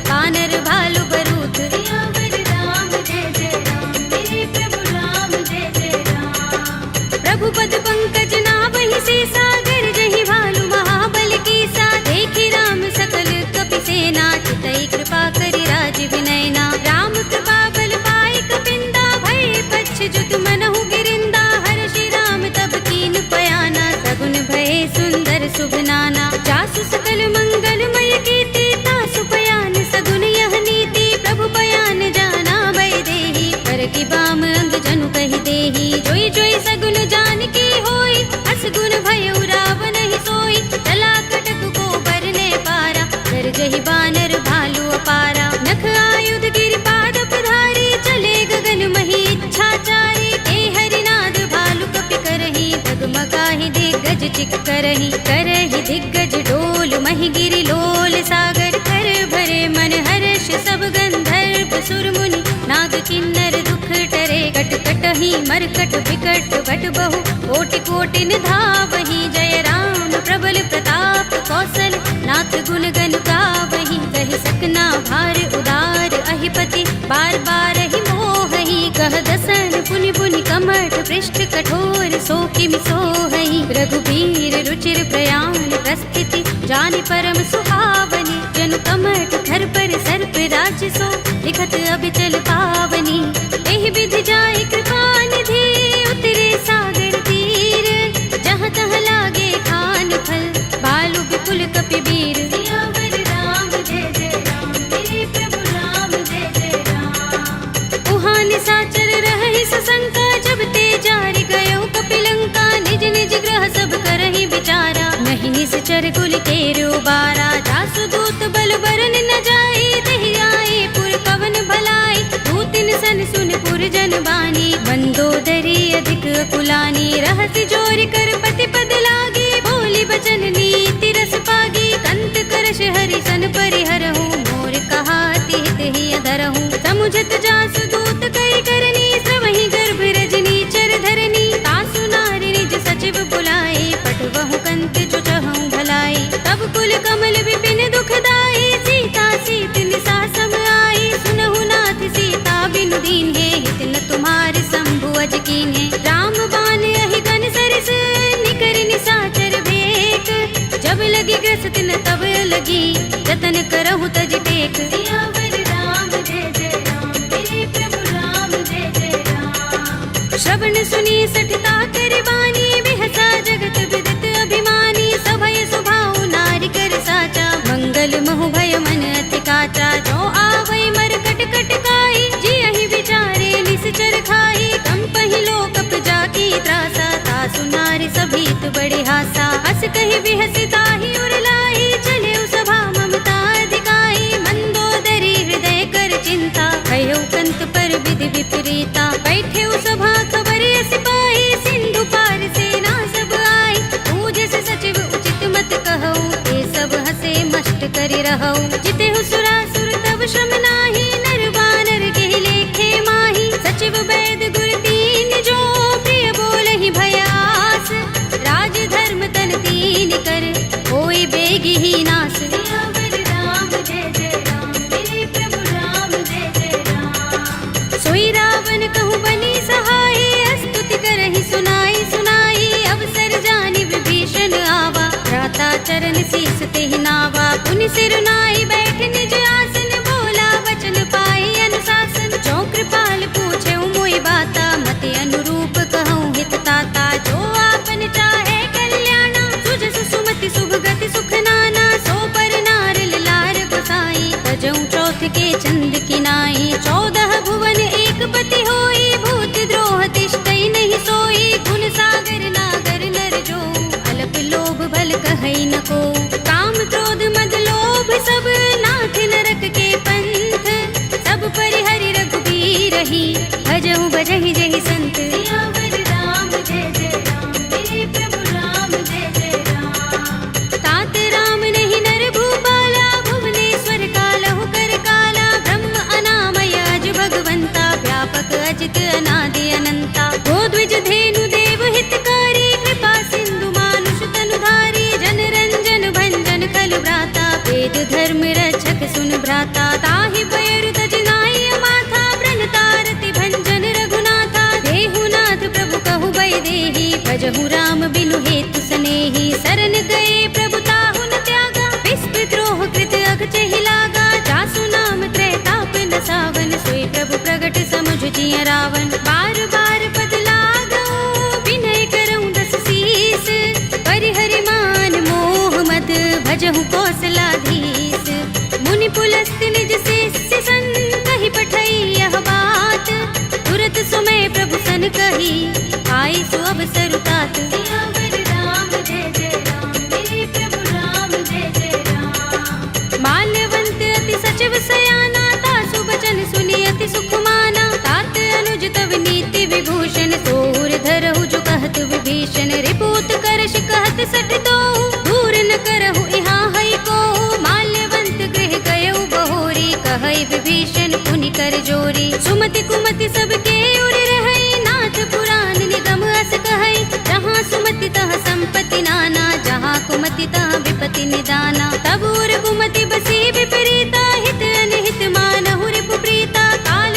वानर भालु बरूथ। सियावर राम जय जय राम, मेरे प्रभु राम जय जय राम। प्रभु पद पंकज नावहि सीसा, गरजहि भालु महाबल कीसा। देखि राम सकल कपि सेना, चितई कृपा करि राज विनयना। राम कृपा बल पाई कपिंदा, भय पच्छ जुत मनहु गिरिंदा। हर्षि राम तब कीन पयाना, सगुन भय सुंदर शुभ नाना। जासु सकल मंगलमय कीर्ति, तासु पयान सगुन यह नीति। प्रभु पयान जाना भय देहि, पर की बाम अंग जनु कहि देहि। जोई जोई सगुन जान की होई, असगुन भयउ रावण ही सोई। चला कटक को बरने पारा, गरजहि बानर भालु अपारा। नख आयुध गिरिपाद प्रधारी, चले गगन मही इच्छाचारी। ते हरिनाद भालु कपि करहि, डगमगाहि दिग्गज चिक करहि। करहि दिग्गज डोल महि गिरि लोल सागर। कर भरे मन हर्ष सब गंधर्व सुर मुनि, नाग किन्नर दुख टरे। कट कटहि मरकट विकट भट बहु, कोटि कोटि निधावहि। जय राम प्रबल प्रताप कौशल, नाथ गुण गन गावहि। कहि सकना भार उदार अहिपति, बार बार ही मोहई कह दसन पुनि पुनि कमठ पृष्ठ कठोर सो किमि सोहई रघुबीर रुचिर प्रयाण प्रस्थिति जानि परम सुहावनी जनु कमठ धर पर सर्प राज सो लिखत अबिचल पावनी एहि विधि जाय कृपा निधि उतरे सागर तीर जहाँ तहाँ लागे खान फल बालु विपुल कपिबीर सियावर राम जय जय राम मेरे प्रभु राम जय जय राम उहाँ निशाचर रहहि सशंका जब ते जारि गयो कपिलंका निज निज ग्रह सब करहि विचारा नहीं निश्चर कुल केरो बारा जासु दूत बल बरन न जाए देहि आए पुर कवन भलाई दूतिन सन सुन पुर जन बानी मंदोदरी अधिक कुलानी रहसि जोरि कर पति पद लागी बोली बचन नीति रस पागी कंत करश हरि सन परिहरहु मोर कहा तिहित ही अधरहु समुझत जासु दूत करि करनी श्रवहि गर्भ रजनी चर धरनी तासु नारि निज सचिव बुलाए पठवहु कंत जो चहु भलाई तब कुल कमल विपिन दुखदाई सीता सीत निसा सम आई सुनहु नाथ सीता बिनु दीन है हित न तुम्हारे शंभु अज कीन है राम बान अहि गन सरिस निकर निशाचर भेक जब लगी ग्रस्त न तब लगी जतन करहु तज टेक सियावर राम जय जय राम मेरे प्रभु राम जय जय राम श्रवण सुनी सठता कर बानी बिहसा जगत विदित अभिमानी सभय स्वभाव नारी कर साचा मंगल महु भय मन अति काचा जो आवै मर कट कट काई जी अहि विचारे निश्चर खाई कंपहि लोकप जाकी त्रासा तासु नारी सभीत बड़े हासा हस कहि बिहसि ताहि उर लाई चले सभा ममता अधिकाई मंदोदरी हृदय कर चिंता भयो कंत पर विधि विपरीता बैठे सभा खबर सिपाही सिंधु पार सेना सब आई पूज से सचिव उचित मत कहो ये सब हसे मस्त करि रहो जिते सुरासुर तब श्रम नाही नर बानर के लेखे माही सचिव वैद गुर तीन जो प्रिय बोलहि भयास राज धर्म तन तीन कर होई बेगी ही नास सियावर राम जय जय राम मेरे प्रभु राम जय जय राम सोई रावण कहूँ बनी सहाय स्तुति करहि सुनाई सुनाई अवसर जानि विभीषण आवा भ्राता चरण शीस तेहि नावा पुनि सिर नाई बैठ निज आसन बोला वचन पाई अनुशासन जो कृपाल पूछे मोहि बाता मति अनुरूप कहूँ हित ताता जो आपन चाहे कल्याणा सुजस सुमति शुभ गति सुख नाना सो पर नार लार गोसाई तजऊ चौथ के चंद किनाई 14 भुवन एक पति होई भूत द्रोह तिष्ठई नहीं सोई गुण सागर नागर नर जो अलप लोभ भल कहई न को काम क्रोध मद लोभ सब नाथ नरक के पंथ सब परिहरि रघुबीर ही भजहु भजहि जहि संत सियावर राम जय जय राम मेरे प्रभु राम जय जय राम तात राम नहीं नर भूपाला भुवनेश्वर कालहु कर काला ब्रह्म अनामय अज भगवंता व्यापक अजित अनादि अनंता गोद्विज धेनु देव हितकारी कृपा सिंधु मानुष तनुधारी जन रंजन भंजन खल भ्राता वेद धर्म रक्षक सुन भ्राता ताहि पैर तजनाई माथा ब्रन तारति भंजन रघुनाथा देहु नाथ प्रभु कहु भय देहि भजहु राम बिनु हेतु सनेहि शरण गए प्रभु ताहु न त्यागा विस्पि द्रोह कृत अघ चहि लागा जासु नाम त्रैताप न सावन सोई प्रभु प्रगट समुझ जिय रावण बार बार पद लागो विनय करऊँ दस शीस परिहरि मान मोह मद भजहु कौशलाधीश मुनि पुलस्त निज शिष्य सन कहि पठई यह बात तुरत सुमय प्रभु सन कही आई सो अवसर तात सियावर राम जय जय राम मेरे प्रभु राम जय जय राम माल्यवंत अति सचिव सयाना तासु बचन सुनि अति सुख माना तात अनुज तव नीति विभूषण तोर धरहु जो कहत विभीषण रिपूत करश कहत सठ दो दूर न करहु यहाँ हई को माल्यवंत गृह गयउ बहोरी कहई विभीषण पुनि कर जोरी सुमति कुमति सबके उर रहई नाथ पुराण निगम अस कहई जहाँ सुमति तह संपत्ति नाना जहाँ कुमति तह विपति निदाना तब उर कुमति बसी विपरीता हित अनहित मानहु रिपु प्रीता काल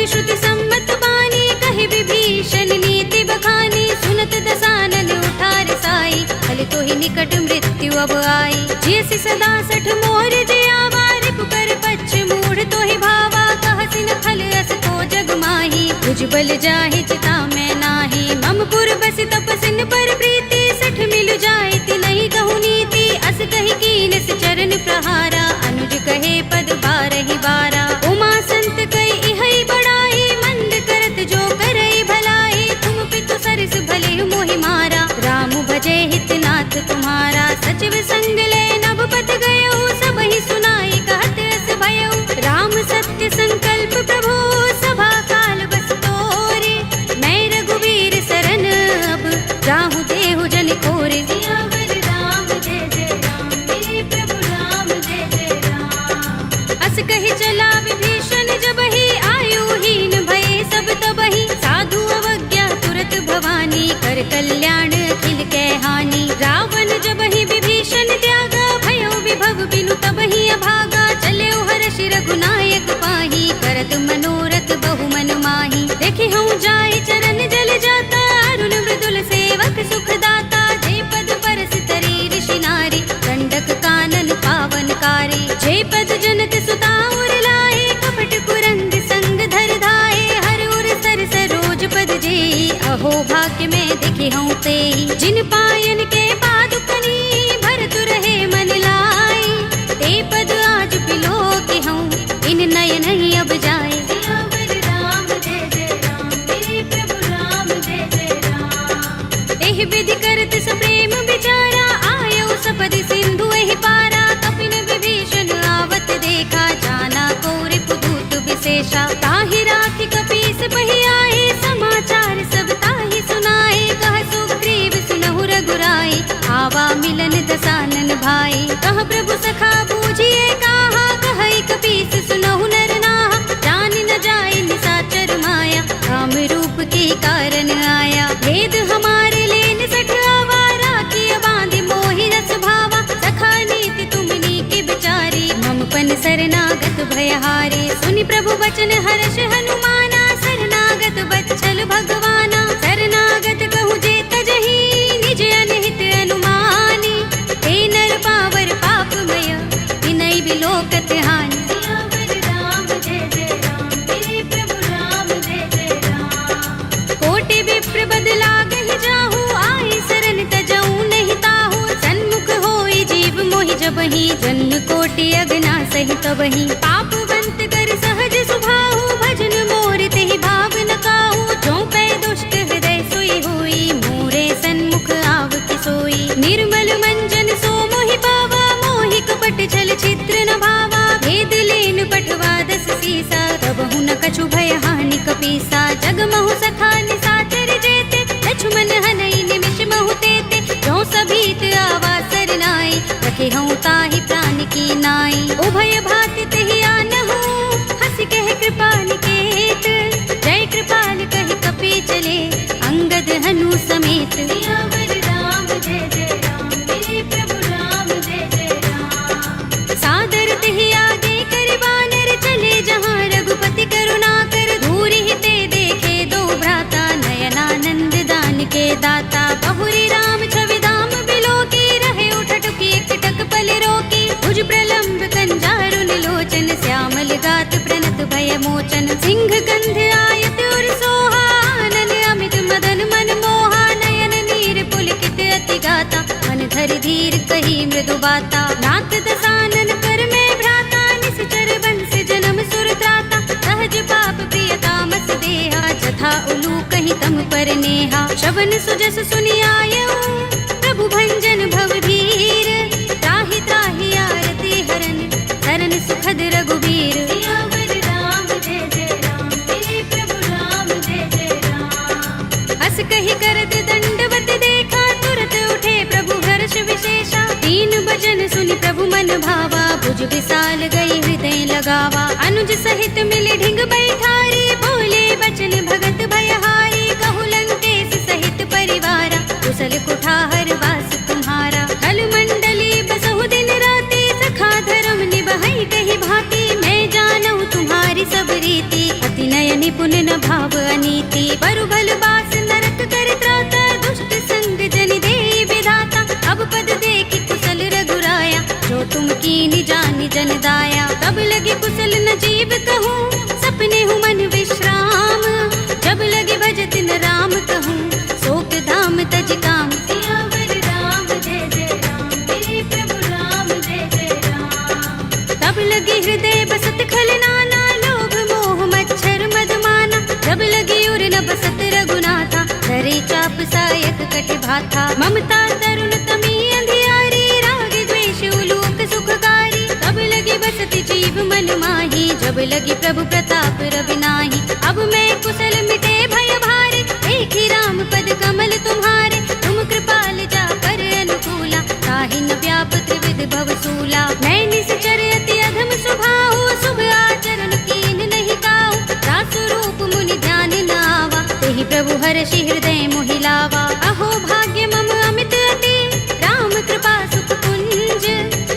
श्रुति सम्मत बानी, कहि विभीषण नीति बखानी। सुनत दसानन उठार साई, फल तो ही निकट मृत्यु अब आई। जियसि सदा सठ मोर जे आवा, रिपु कर पच्छ मूढ़ तो ही भावा। कहसि न खल अस को जग माही, भुजबल जाहि चिता में नाही। मम पुर बस तपसिन पर प्रीति, सठ मिलु जाय तिनहि कहु नीति। अस कहि कीनस चरण प्रहारा, अनुज कहे पद बारहि बारा। उमा संत कई इहै बड़ाई, मंद करत जो करई भलाई। तुम पितु सरस भले मोहि मारा, राम भजे हितनाथ तुम्हारा। सचिव संग ले नभ पथ गयो, सबहि सुनाई कहत अस भयो। राम सत्य संकल्प प्रभु, सभा काल बस तोरे। मैं रघुवीर सरन अब, राहु देहु जन कोरे। सियावर राम जय जय राम, मेरे प्रभु राम जय जय राम। अस कहि चला विभीषण जबहि, आयुहीन भये सब तबहि। साधु अवज्ञा तुरत भवानी, कर कल्याण अखिल के हानि। रावण जबहि विभीषण त्यागा, भयो विभव बिनु तबहि अभागा। चले हर्ष रघुनायक पाही, करत मनोरथ बहु मन माही। देखि हूँ जाय चरण जल जाता, अरुण मृदुल सेवक सुख दाता। जे पद परस तरी ऋषि नारी, दंडक कानन पावनकारी। जे पद जनक सुता उर लाए, कपट कुरंग संग धर धाए। हर उर सर सरोज पद जेई, अहो भाग्य में देखि हूँ तेई। जिन पायन के पादुकनी, भरतु रहे मन लाई। ते पद आज पिलो के हूँ, इन नयन ही अब जाए। सियावर राम जय जय राम, मेरे प्रभु राम जय जय राम। एहि विधि करत सप्रेम विचारा, आयो सपदि सिंधु एहि पारा। कपिन विभीषण आवत देखा, जाना को रिपुदूत विशेषा। ताहि राखि कपीस बहि आए, समाचार सब ताहि सुनाए। कह सुग्रीव सुनहु रघुराई, आवा मिलन दसानन भाई। कह प्रभु सखा बूझिए काहा, कहई कपीस सुनहु नर नाहा। जान न जाय निसाचर माया, राम रूप के कारण आया। भेद हमारे लेन सठ आवारा, किया बांधि मोहि रस भावा। सखा नीति तुमनी के बिचारी, मम पन शरणागत भयहारी। सुनि प्रभु बचन हर्ष हनुमाना, शरणागत बच्चल भगवाना। शरणागत कहु जे तजहि, निज अनहित अनुमानी। हे नर पावर पापमय, तिनहि बिलोकत हानि। सियावर राम जय जय राम, मेरे प्रभु राम जय जय राम। कोटि विप्र बद लागहि जाहु, आए शरण तजऊ नहीं ताहु। सन्मुख होई जीव मोहि जबहि, जन्म कोटि अगना सहि तबहि। पापवंत कर सहज सुभाहु, भजन मोर तेहि भाव न काहू। जो पै दुष्ट हृदय सोई होई, मोरे सन्मुख आव कि सोई। निर्मल मंजन सो मोहि पावा, मोहि कपट छल छिद्र न भावा। भेद लेन पठवा दस सीसा, तबहु न कछु भय हानि कपीसा। जग महु सखा निसाचर जेते, लक्ष्मण हनई निमिष महु तेते। जो सभीत आवा सरनाई, रखे हूँ ताहि प्राण की नाई। उभय भाति तेहि आनहु, हंस कह कृपा निकेत। जय कृपाल कहि कपि चले, अंगद हनु समेत। सियावर राम जय जय राम, मेरे प्रभु राम जय जय राम। सादर तेहि आगे कर बानर, चले जहाँ रघुपति करुणा कर। दूरि हिते देखे दो भ्राता, नयनानंद दान के दाता। बहुरी राम छवि धाम बिलोकी, रहे उठटुकी एकटक पल रोकी। भुज प्रलंब कंजारुन लोचन, श्यामल गात प्रणत भय मोचन। सिंह गंध आयत उर सोहा, आनन अमित मदन मन मोहा। नयन नीर पुलकित अति गाता, मन धर धीर कही मृदु बाता। नाथ दसानन कर में भ्राता, निश्चर बंस जन्म सुर त्राता। सहज पाप प्रिय तामस देहा, जथा उलू कहीं तम पर नेहा। शवन सुजस सुनि आयऊ, प्रभु भंजन भव भीर। त्राहि त्राहि आरती हरन, शरण सुखद रघुबीर। सियावर राम जय जय राम, मेरे प्रभु राम जय जय राम। अस कहि करत दंडवत देखा, तुरत उठे प्रभु हर्ष विशेषा। दीन भजन सुनि प्रभु मन भावा, भुज विशाल गई हृदय लगावा। अनुज सहित मिले ढिंग बैठारी, बोले बचन भगत भयहारी। कहु लंकेश सहित परिवारा, कुशल कुठार वास तुम्हारा। कल मंडली बसहु दिन राति, सखा धर्म निभहि कहि भांति। मैं जानऊ तुम्हारी सब रीति, अति नयनि तब लगे कुशल न जीव कहूँ, सपने हूँ मन विश्राम। जब लगे भजत न राम कहूँ, शोक धाम तज काम। सियावर राम जय जय राम, मेरे प्रभु राम जय जय राम। तब लगे हृदय बसत खल नाना, लोभ मोह मच्छर मधमाना। जब लगे उर न बसत रघुनाथा, धरे चाप सायक कट भाथा। ममता तरुण तमी अंधियारी, राग द्वेष उलोक सुखकारी। तब लगे बसत जीव मन माही, जब लगे प्रभु प्रताप रवि नाही। अब मैं कुशल मिटे भय भारे, एक ही राम पद कमल तुम्हारे। तुम कृपाल जा कर अनुकूला, ताहि न व्याप त्रिविध भव सूला। मैं निश्चर अति अधम स्वभाव, शुभ आचरण कीन नहीं काऊ। रासु रूप मुनि ध्यान न आवा, तेहि प्रभु हर्षि हृदय मोहि लावा। अहो भाग्य मम अमित अति, राम कृपा सुख कुंज।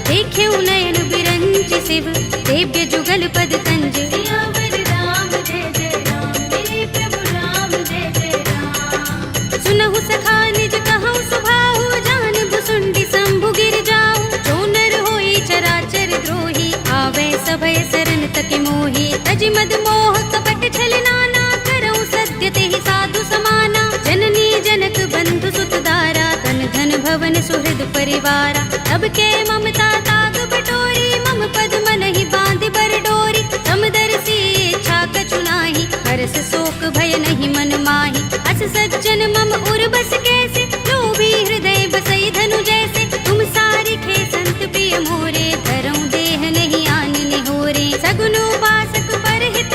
देख्यउ नयन बिरंच शिव, सेव्य जुगल पद तंज। सियावर राम जय जय राम, मेरे प्रभु राम जय जय राम। सुनहु सखा निज कहूँ सुभाहु, जान भुसुंडी शंभु गिर जाऊ। जो नर होई चराचर द्रोही, आवे सभय शरण तक मोही। तज मद मोह कपट छल नाना, करऊँ सत्य तेहि साधु समाना। जननी जनक बंधु सुत दारा, तन धन भवन सुहृद परिवारा। तब के ममता ताग बटोरी, मम पद मन ही बांध बर डोरी। समदर्शी इच्छा कछु नाही, हरस शोक भय नहीं मन माही। अस सज्जन मम उर बस कैसे, लोभी हृदय बसई धनु जैसे। तुम सारिखे संत प्रिय मोरे, धरऊँ देह नहीं आन निहोरे। सगुन उपासक परहित,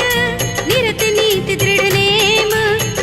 निरत नीति दृढ़ नेम।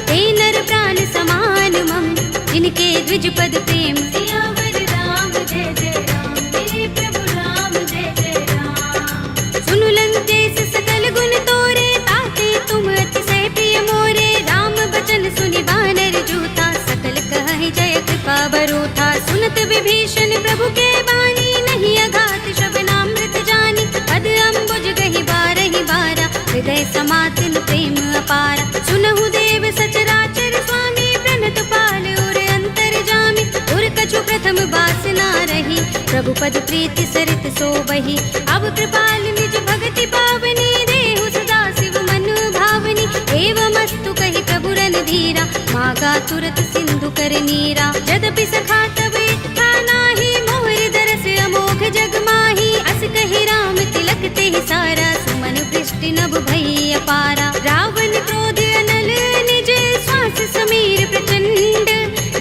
ते नर प्राण समान मम, जिनके द्विज पद प्रेम। सियावर राम जय जय राम, मेरे प्रभु राम जय जय राम। सुनु लंकेश सकल गुण तोरे, ताते तुम अतिशय प्रिय मोरे। राम बचन सुनि बानर जूथा, सकल कहहि जय कृपा बरूथा। सुनत विभीषण प्रभु के बानी, नहीं अघात श्रवणामृत जानी। पद अम्बुज गहि बारहि बारा, हृदय समातिन प्रेम अपारा। सुनहु देव सचराचर स्वामी, प्रणत पाल उर अंतर जामी। उर कछु प्रथम बासना रही, प्रभु पद प्रीति सरित सोबहि। अब कृपाल निज भगति पावनी, देहु सदा शिव मन भावनी। एवमस्तु कहि प्रभु रणधीरा, मागा तुरत सिंधु कर नीरा। यद्यपि सखा तब इच्छा नाही, मोहि दरस अमोघ जग माही। अस कहि राम तिलक तेहि सारा, सुमन वृष्टि नभ भई अपारा। रावण क्रोध अनल निज, श्वास समीर प्रचंड।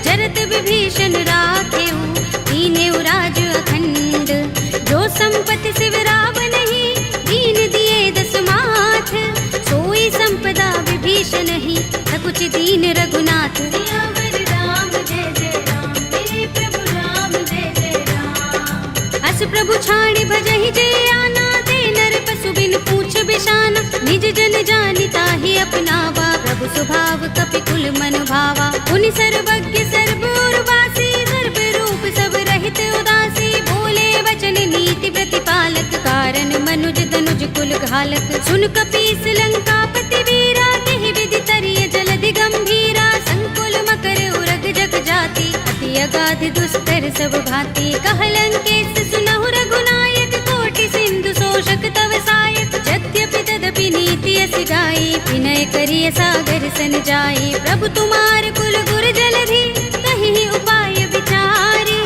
जरत विभीषण राखेउ, दीनेउ राज अखंड। जो संपत्ति शिव रावण ही, दीन दिए दस माथ। सोई संपदा विभीषण ही, सकुच दीन रघुनाथ। सियावर राम जय जय राम, मेरे प्रभु राम जय जय राम। अस प्रभु छाड़ी भजहि जे आना, ते नर पशु बिन पूछ बिशाना। निज जन जानि ताहि अपनावा, प्रभु स्वभाव कपि कुल मन भावा। पुनि सर्वज्ञ सर्व उर्वासी, सर्व रूप सब रहित उदासी। बोले वचन नीति प्रतिपालक, कारण मनुज तनुज कुल घालक। सुन कपीस लंकापति वीरा, तेहि विधि तरिय जलधि गंभीरा। संकुल मकर उरग जग जाति, अति अगाध दुस्तर सब भांति। कह लंकेश सुनहु रघुनायक, कोटि सिंधु शोषक तव सायक। यद्यपि तदपि नीति अस गाई, विनय करिय सागर सन जाई। प्रभु तुम्हार कुल गुर जलधि, कहि उपाय विचारी।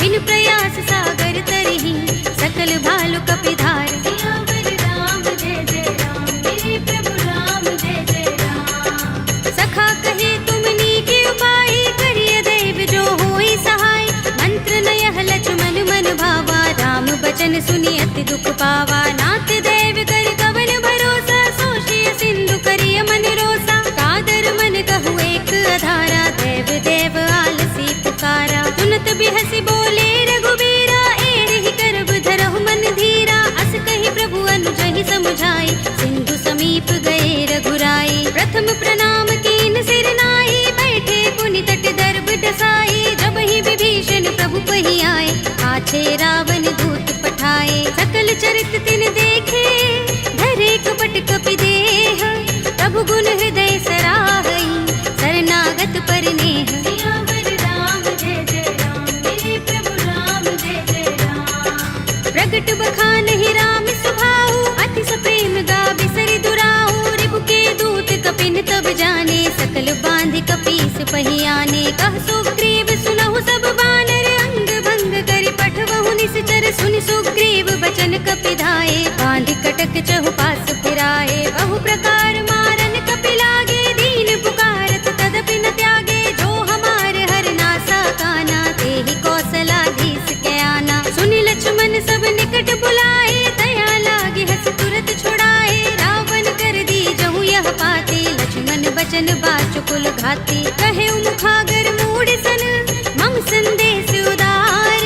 बिन प्रयास सागर तरहि, सकल भालु कपिधार। सियावर राम जय जय राम, मेरे प्रभु राम जय जय राम। सखा कहे तुम नीके उपाय, करिय दैव जो होई सहाय। मंत्र नयह लक्ष्मण मन भावा, राम बचन सुनि अति दुख पावा। नाथ दैव कर कवन भरोसा, सोषिय सिंधु करिय मन रोसा। कादर मन कहु एक अधारा, देव देव आलसी पुकारा। सुनत बिहसि बोले रघुबीरा, एहि करब धरहु मन धीरा। अस कहि प्रभु अनुजहि समुझाई, सिंधु समीप गए रघुराई। प्रथम प्रणाम कीन सिर नाई, बैठे पुनि तट दर्भ डसाई। जब ही विभीषण प्रभु पहि आए, पाछे रावण दूत पठाए। सकल चरित तिन देखे, धरे कपट कपि देह। प्रभु गुण हृदय सराहई, शरणागत परिनेह। सियावर राम जय जय राम, मेरे प्रभु राम जय जय राम। प्रगट बखान ही राम स्वभाव, पहियाने। कह सुग्रीव सुनहु सब बानर, अंग भंग करि पठवहु निश्चर। सुनि सुग्रीव बचन कपिधाए, बांधि कटक चहुपास फिराए। बहु प्रकार मारन कपि लागे, दीन पुकारत तदपि न त्यागे। जो हमारे हर नासा काना, तेहि कौशलाधीश के आना। सुनि लक्ष्मण सब निकट बुलाए, दया लागे हस तुरत छुड़ाए। रावण कर दी जहु यह पाते, लक्ष्मण बचन बाचुकुल घाते। कहे मुखागर मूढ़ सन, मम संदेश उदार।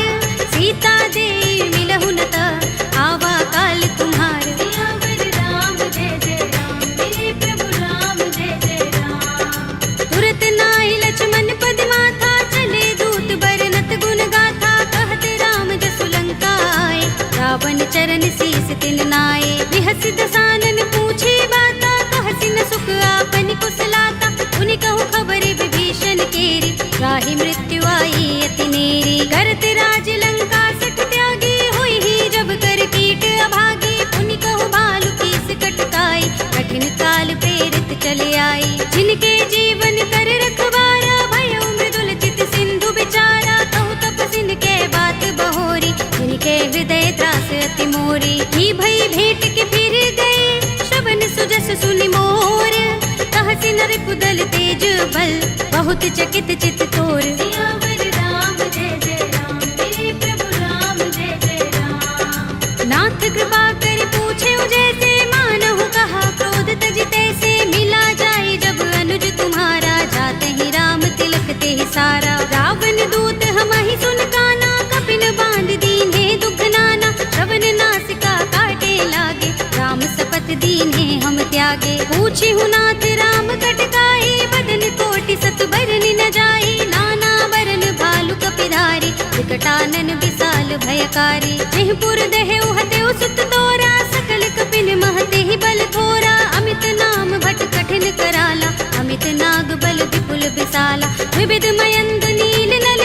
सीता दे मिलहु न त, आवा काल तुम्हार। सियावर राम जय जय राम, मेरे प्रभु राम जय जय राम। तुरत नाहि लक्ष्मण पद माथा, चले दूत बरनत गुण गाथा। कहत राम जसु लंका आए, रावण चरण शीस तिन नाए। बिहसि दसानन पूछे बाता, कहसि न सुख आपन कुशलाता। उनि कहु खबर विभीषण केरी, राहि मृत्यु आई अति नेरी। करत राज लंका सठ त्यागी, होई ही जब कर कीट अभागी। उनि कहु भालु कीस कटकाई, कठिन काल प्रेरित चले आई। जिनके जीवन कर रखवारा, भयउ मृदुल चित सिंधु बिचारा। कहु तपसिन के बात बहोरी, जिनके हृदय त्रास अति मोरी। ही भई भेंट के फिर गए, श्रवण सुजस सुनि मोर। कहसि नर कुदल तेज बल, बहुत चकित चित तोर। सियावर राम जय जय राम, मेरे प्रभु राम जय जय राम। नाथ कृपा कर पूछे जैसे, मानहु कहा क्रोध तज तैसे। मिला जाए जब अनुज तुम्हारा, जाते ही राम तिलक ते सारा। रावण दूत हमहि सुन काना, कपिन बांध दीन्हे दुख नाना। श्रवण नासिका काटे लागे, राम सपथ दीन्हे हम त्यागे। पूछी नाथ राम कटकाई, बदन कोटि सत बरनि न जाई। नाना बरन भालु कपिधारी, विकटानन विशाल भयकारी। जिहपुर देहु हतेउ सुत तोरा, सकल कपिन महते ही बल थोरा। अमित नाम भट कठिन कराला, अमित नाग बल विपुल विशाला। विविध मयंद नील नल,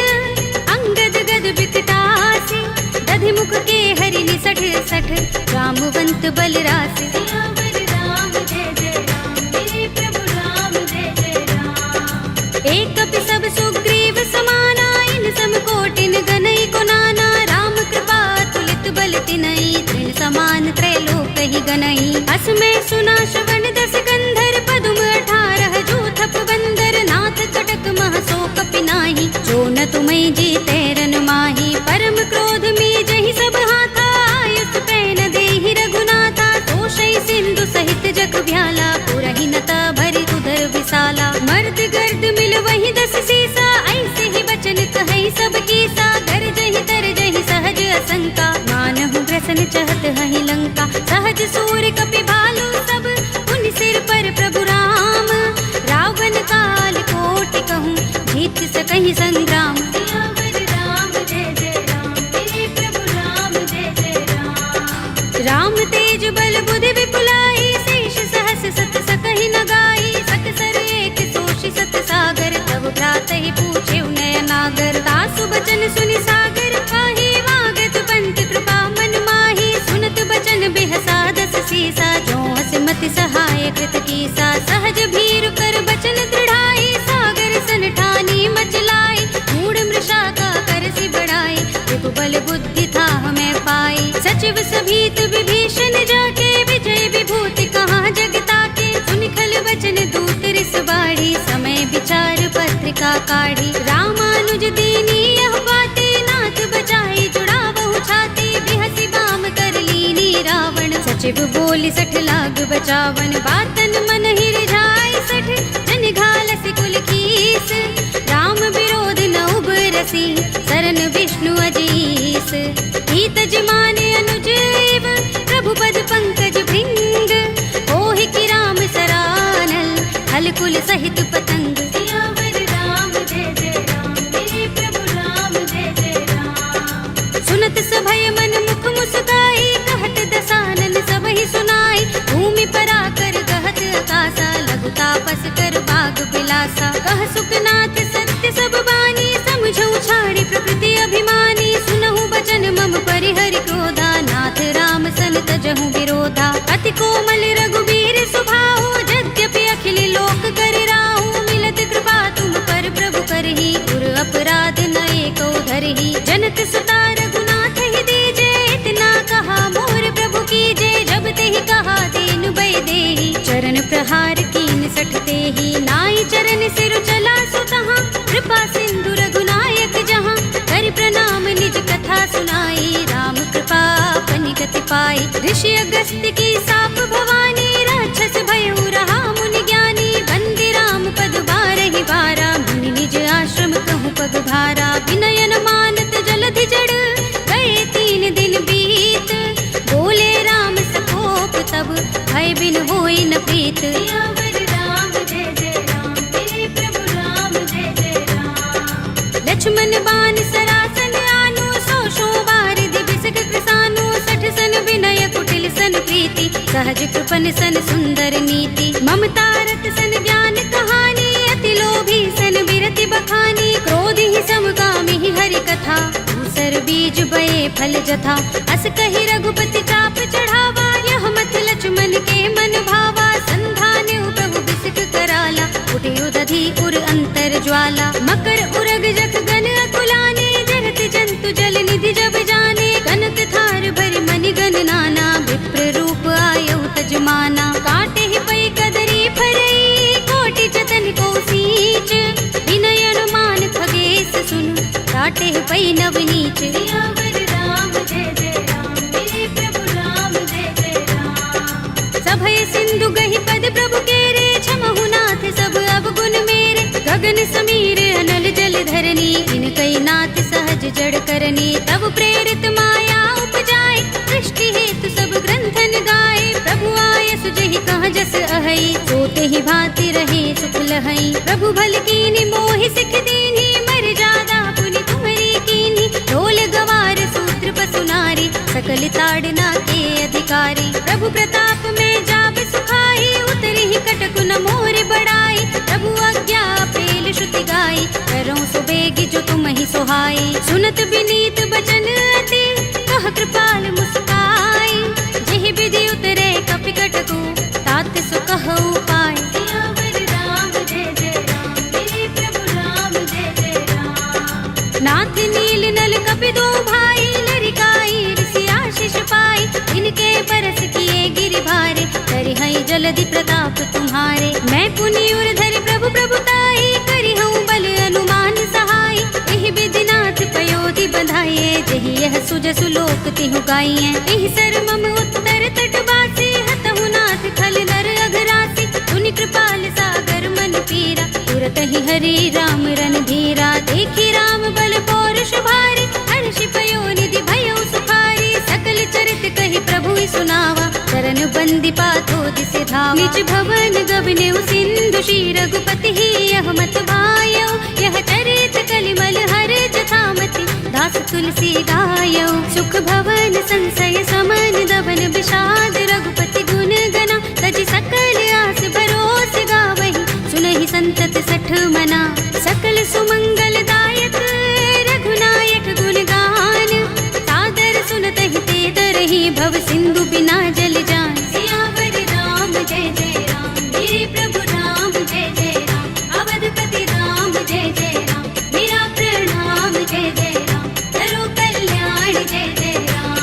अंगद गद विकटासी। दधि मुख के हरि निसठ सठ, रामवंत बल रासे। सियावर राम जय जय राम, मेरे प्रभु राम जय जय राम। एक कपि सब सुग्रीव समाना, इन सम कोटिन गनई को नाना। राम कृपा तुलित बल तिनई, तृण समान त्रैलोक ही गनई। अस में सुना श्रवण दस गंधर, पदुम 18 जूथप बंदर। नाथ कटक मह सो कपि नाही, जो न तुम्हि जीते रन माही। परम क्रोध में जहि सब हाथा, आयुष पैन देहि रघुनाथा। तोषै सिंधु सहित जग भ्याला, पुरहि नता भरि उदर विशाला। मर्द गर्द मिल वही 10 सीसा, ऐसे ही बचन कहै सब कीसा। गरजहि तरजहि सहज असंका, मानहु ग्रसन चहत हहि लंका। सहज सूर कपि भालु सब, उन सिर पर प्रभु राम। रावण काल कोटि कहूँ, जीत सकहि संग्राम। सियावर राम जय जय राम, मेरे प्रभु राम जय जय राम। राम तेज बल बुद्धि विपुलाई, शेष सहस सत सकहि न गाई। सकसर एक सोषि सत सागर, तब भ्रातहि पूछे नयनागर। तासु बचन सुनि सागर खाहि, वागत पंत कृपा मन माहि। सुनत बचन बिहसा 10 सीसा, जो हस मति सहाय कृत कीसा। सहज भीरु कर बचन दृढ़ाई, सागर सन ठानी मचलाई। मूढ़ मृषा का करसि बढ़ाई, विपुबल बुद्धि था हमें पाई। सचिव सभीत विभीषण जाके, विजय विभूति कहाँ जगता के। सुनि खल वचन दूत रिस बाढ़ी, समय विचार पत्रिका काढ़ी। रामानुज दीनी यह बाते, नाथ बचाई जुड़ावहु छाती। बिहसि बाम कर लीनी रावण, सचिव बोली 60 लाग बचावन। बातन मन ही रिझाई 60, जन घालसि कुल कीस। राम विरोध न उबरसी, सरन विष्णु अजीस। हित जिमाने अनुजीव, प्रभु पद पंकज भृंग। ओहि की राम सरानल, हल कुल सहित पतंग। सियावर राम जय जय राम, मेरे प्रभु राम जय जय राम। सुनत सभय मन मुख मुस्काई, कहत दसानन सबहि सुनाई। भूमि पराकर कहत आकाशा, लघु तापस कर बाग बिलासा। कह सुखनाथ सत्य सब बानी, समझौ छाड़ी प्रकृति अभिमानी। सुनहु बचन मम परिहरि क्रोधा, नाथ राम सन तजहु विरोधा। अति कोमल रघुबीर स्वभाव, यद्यपि अखिल लोक कर राहु। मिलत कृपा तुम पर ही उर अपराध नए को धरही। जनक सुता रघुनाथ ही दीजे, इतना कहा मोर प्रभु कीजे। जब ते ही कहा दीन बै देही, चरण प्रहार कीन सठते ही। नाई चरण सिर चला सुतहाँ, कृपा सिंधु रघुनायक जहाँ। कर प्रणाम निज कथा सुनाई, राम कृपा अपनी गति पाई। ऋषि अगस्त्य की साप भवानी, राक्षस भयउ रहा मुनि ज्ञानी। बंदी राम पद बारहि बारा, मुनि निज आश्रम कहूँ पग भारा। विनयन मानत जलधि जड़, गए 3 दिन बीत। बोले राम सकोप तब, भय बिन होई न प्रीत। सियावर राम जय जय राम, मेरे प्रभु राम जय जय राम। लक्ष्मण बाण सरासन आनु, 100 बार दिबिसक कृसानु। 60 सन विनय कुटिल सन प्रीति, सहज कृपन सन सुंदर नीति। ममता रत सन ज्ञान कहानी, अति लोभी सन बिरति बखानी। क्रोध ही समगामी ही हरि कथा, दूसर बीज बये फल जथा। अस कहि रघुपति चाप चढ़ावा, यह मत लक्ष्मण के मन भावा। संधान प्रभु बिसिक कराला, उठे उदधि उर अंतर ज्वाला। मकर उरग जख गन अकुलाने, जरत जंतु जल निधि जब जाने। कनक थार भरि मनि गन नाना, विप्र रूप आयउ तजमाना। काटे ही पै कदरी फरई, कोटि जतन को सींच। विनय अनुमान खगेश सुन, काटे ही पै नवनीच। सियावर राम जय जय राम, मेरे प्रभु राम जय जय राम। सभय सिंधु गहि पद प्रभु केरे, क्षमहु नाथ सब अवगुण मेरे। गगन समीर अनल जल धरनी, इनकई नाथ सहज जड़ करनी। तब प्रेरित माया उपजाए, सृष्टि हेतु सब ग्रंथन गाए। प्रभु आय सुजहि कहाँ जस अहै, सोते ही भांति रहे सुख लहै। प्रभु भल कीनी मोहि सिख दीनी, मर जादा पुनि तुम्हरी कीनी। ढोल गवार सूत्र पसु नारी, सकल ताड़ना के अधिकारी। प्रभु प्रताप में जाप सुखाई, उतरी ही कटक न मोर बड़ाई। प्रभु आज्ञा पेल श्रुति गाई, करऊँ सुबेगी जो तुम ही सोहाई। सुनत विनीत बचन अति, कह कृपाल मुस्काई। जेहि विधि उतरे कपि कटकु, तात सुकहु पाय। सियावर राम जय जय राम, मेरे प्रभु राम जय जय राम। नाथ नील नल कपि दो भाई, लरिकाई ऋषि आशीष पाई। इनके परस किए गिरि भारे, करि हई जलधि प्रताप तुम्हारे। मैं पुनि उर धरि प्रभु प्रभुताई, करि हूँ बल अनुमान सहाय। एहि विधि नाथ पयोधि बंधाइए, जहि यह सुजसु लोक तिहु गाइए। एहि सर मम उत्तर तट बासी, हतहु नाथ खल नर अघरासी। पुनि कृपाल सागर मन पीरा, तुरत ही हरि राम रन धीरा। देखी राम बल पौरुष भारी, हर्षि पयोनिधि भयउ सुखारी। सकल चरित कहि प्रभु सुनावा, चरण बंदी पाथो दिसि धावा। निज भवन गबनेउ सिंधु, श्री रघुपति ही यह मत भायौ। यह चरित कलिमल हर जथामति, दास तुलसी दायौ। सुख भवन संशय समन, दबन विषाद रघुपति गुण गना। तजि सकल आस भरोस गावहि, सुनहि संतत 60 मना। सकल सुमंगल दायक, रघुनायक गुण गान। सादर सुनतहि ते तरहि, भव सिंधु बिना जल जान। सियावर राम जय जय राम, मेरे प्रभु राम जय जय राम। अवधपति राम जय जय राम, मेरा प्रणाम जय जय राम। करो कल्याण जय जय राम।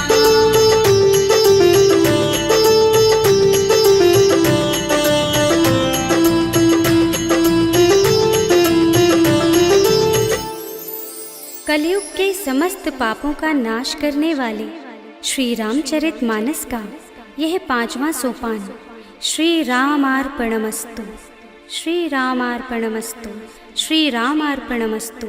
कलयुग के समस्त पापों का नाश करने वाले श्री रामचरितमानस का यह 5वां सोपान श्री रामार्पणमस्तु, श्री रामार्पणमस्तु, श्री रामार्पणमस्तु।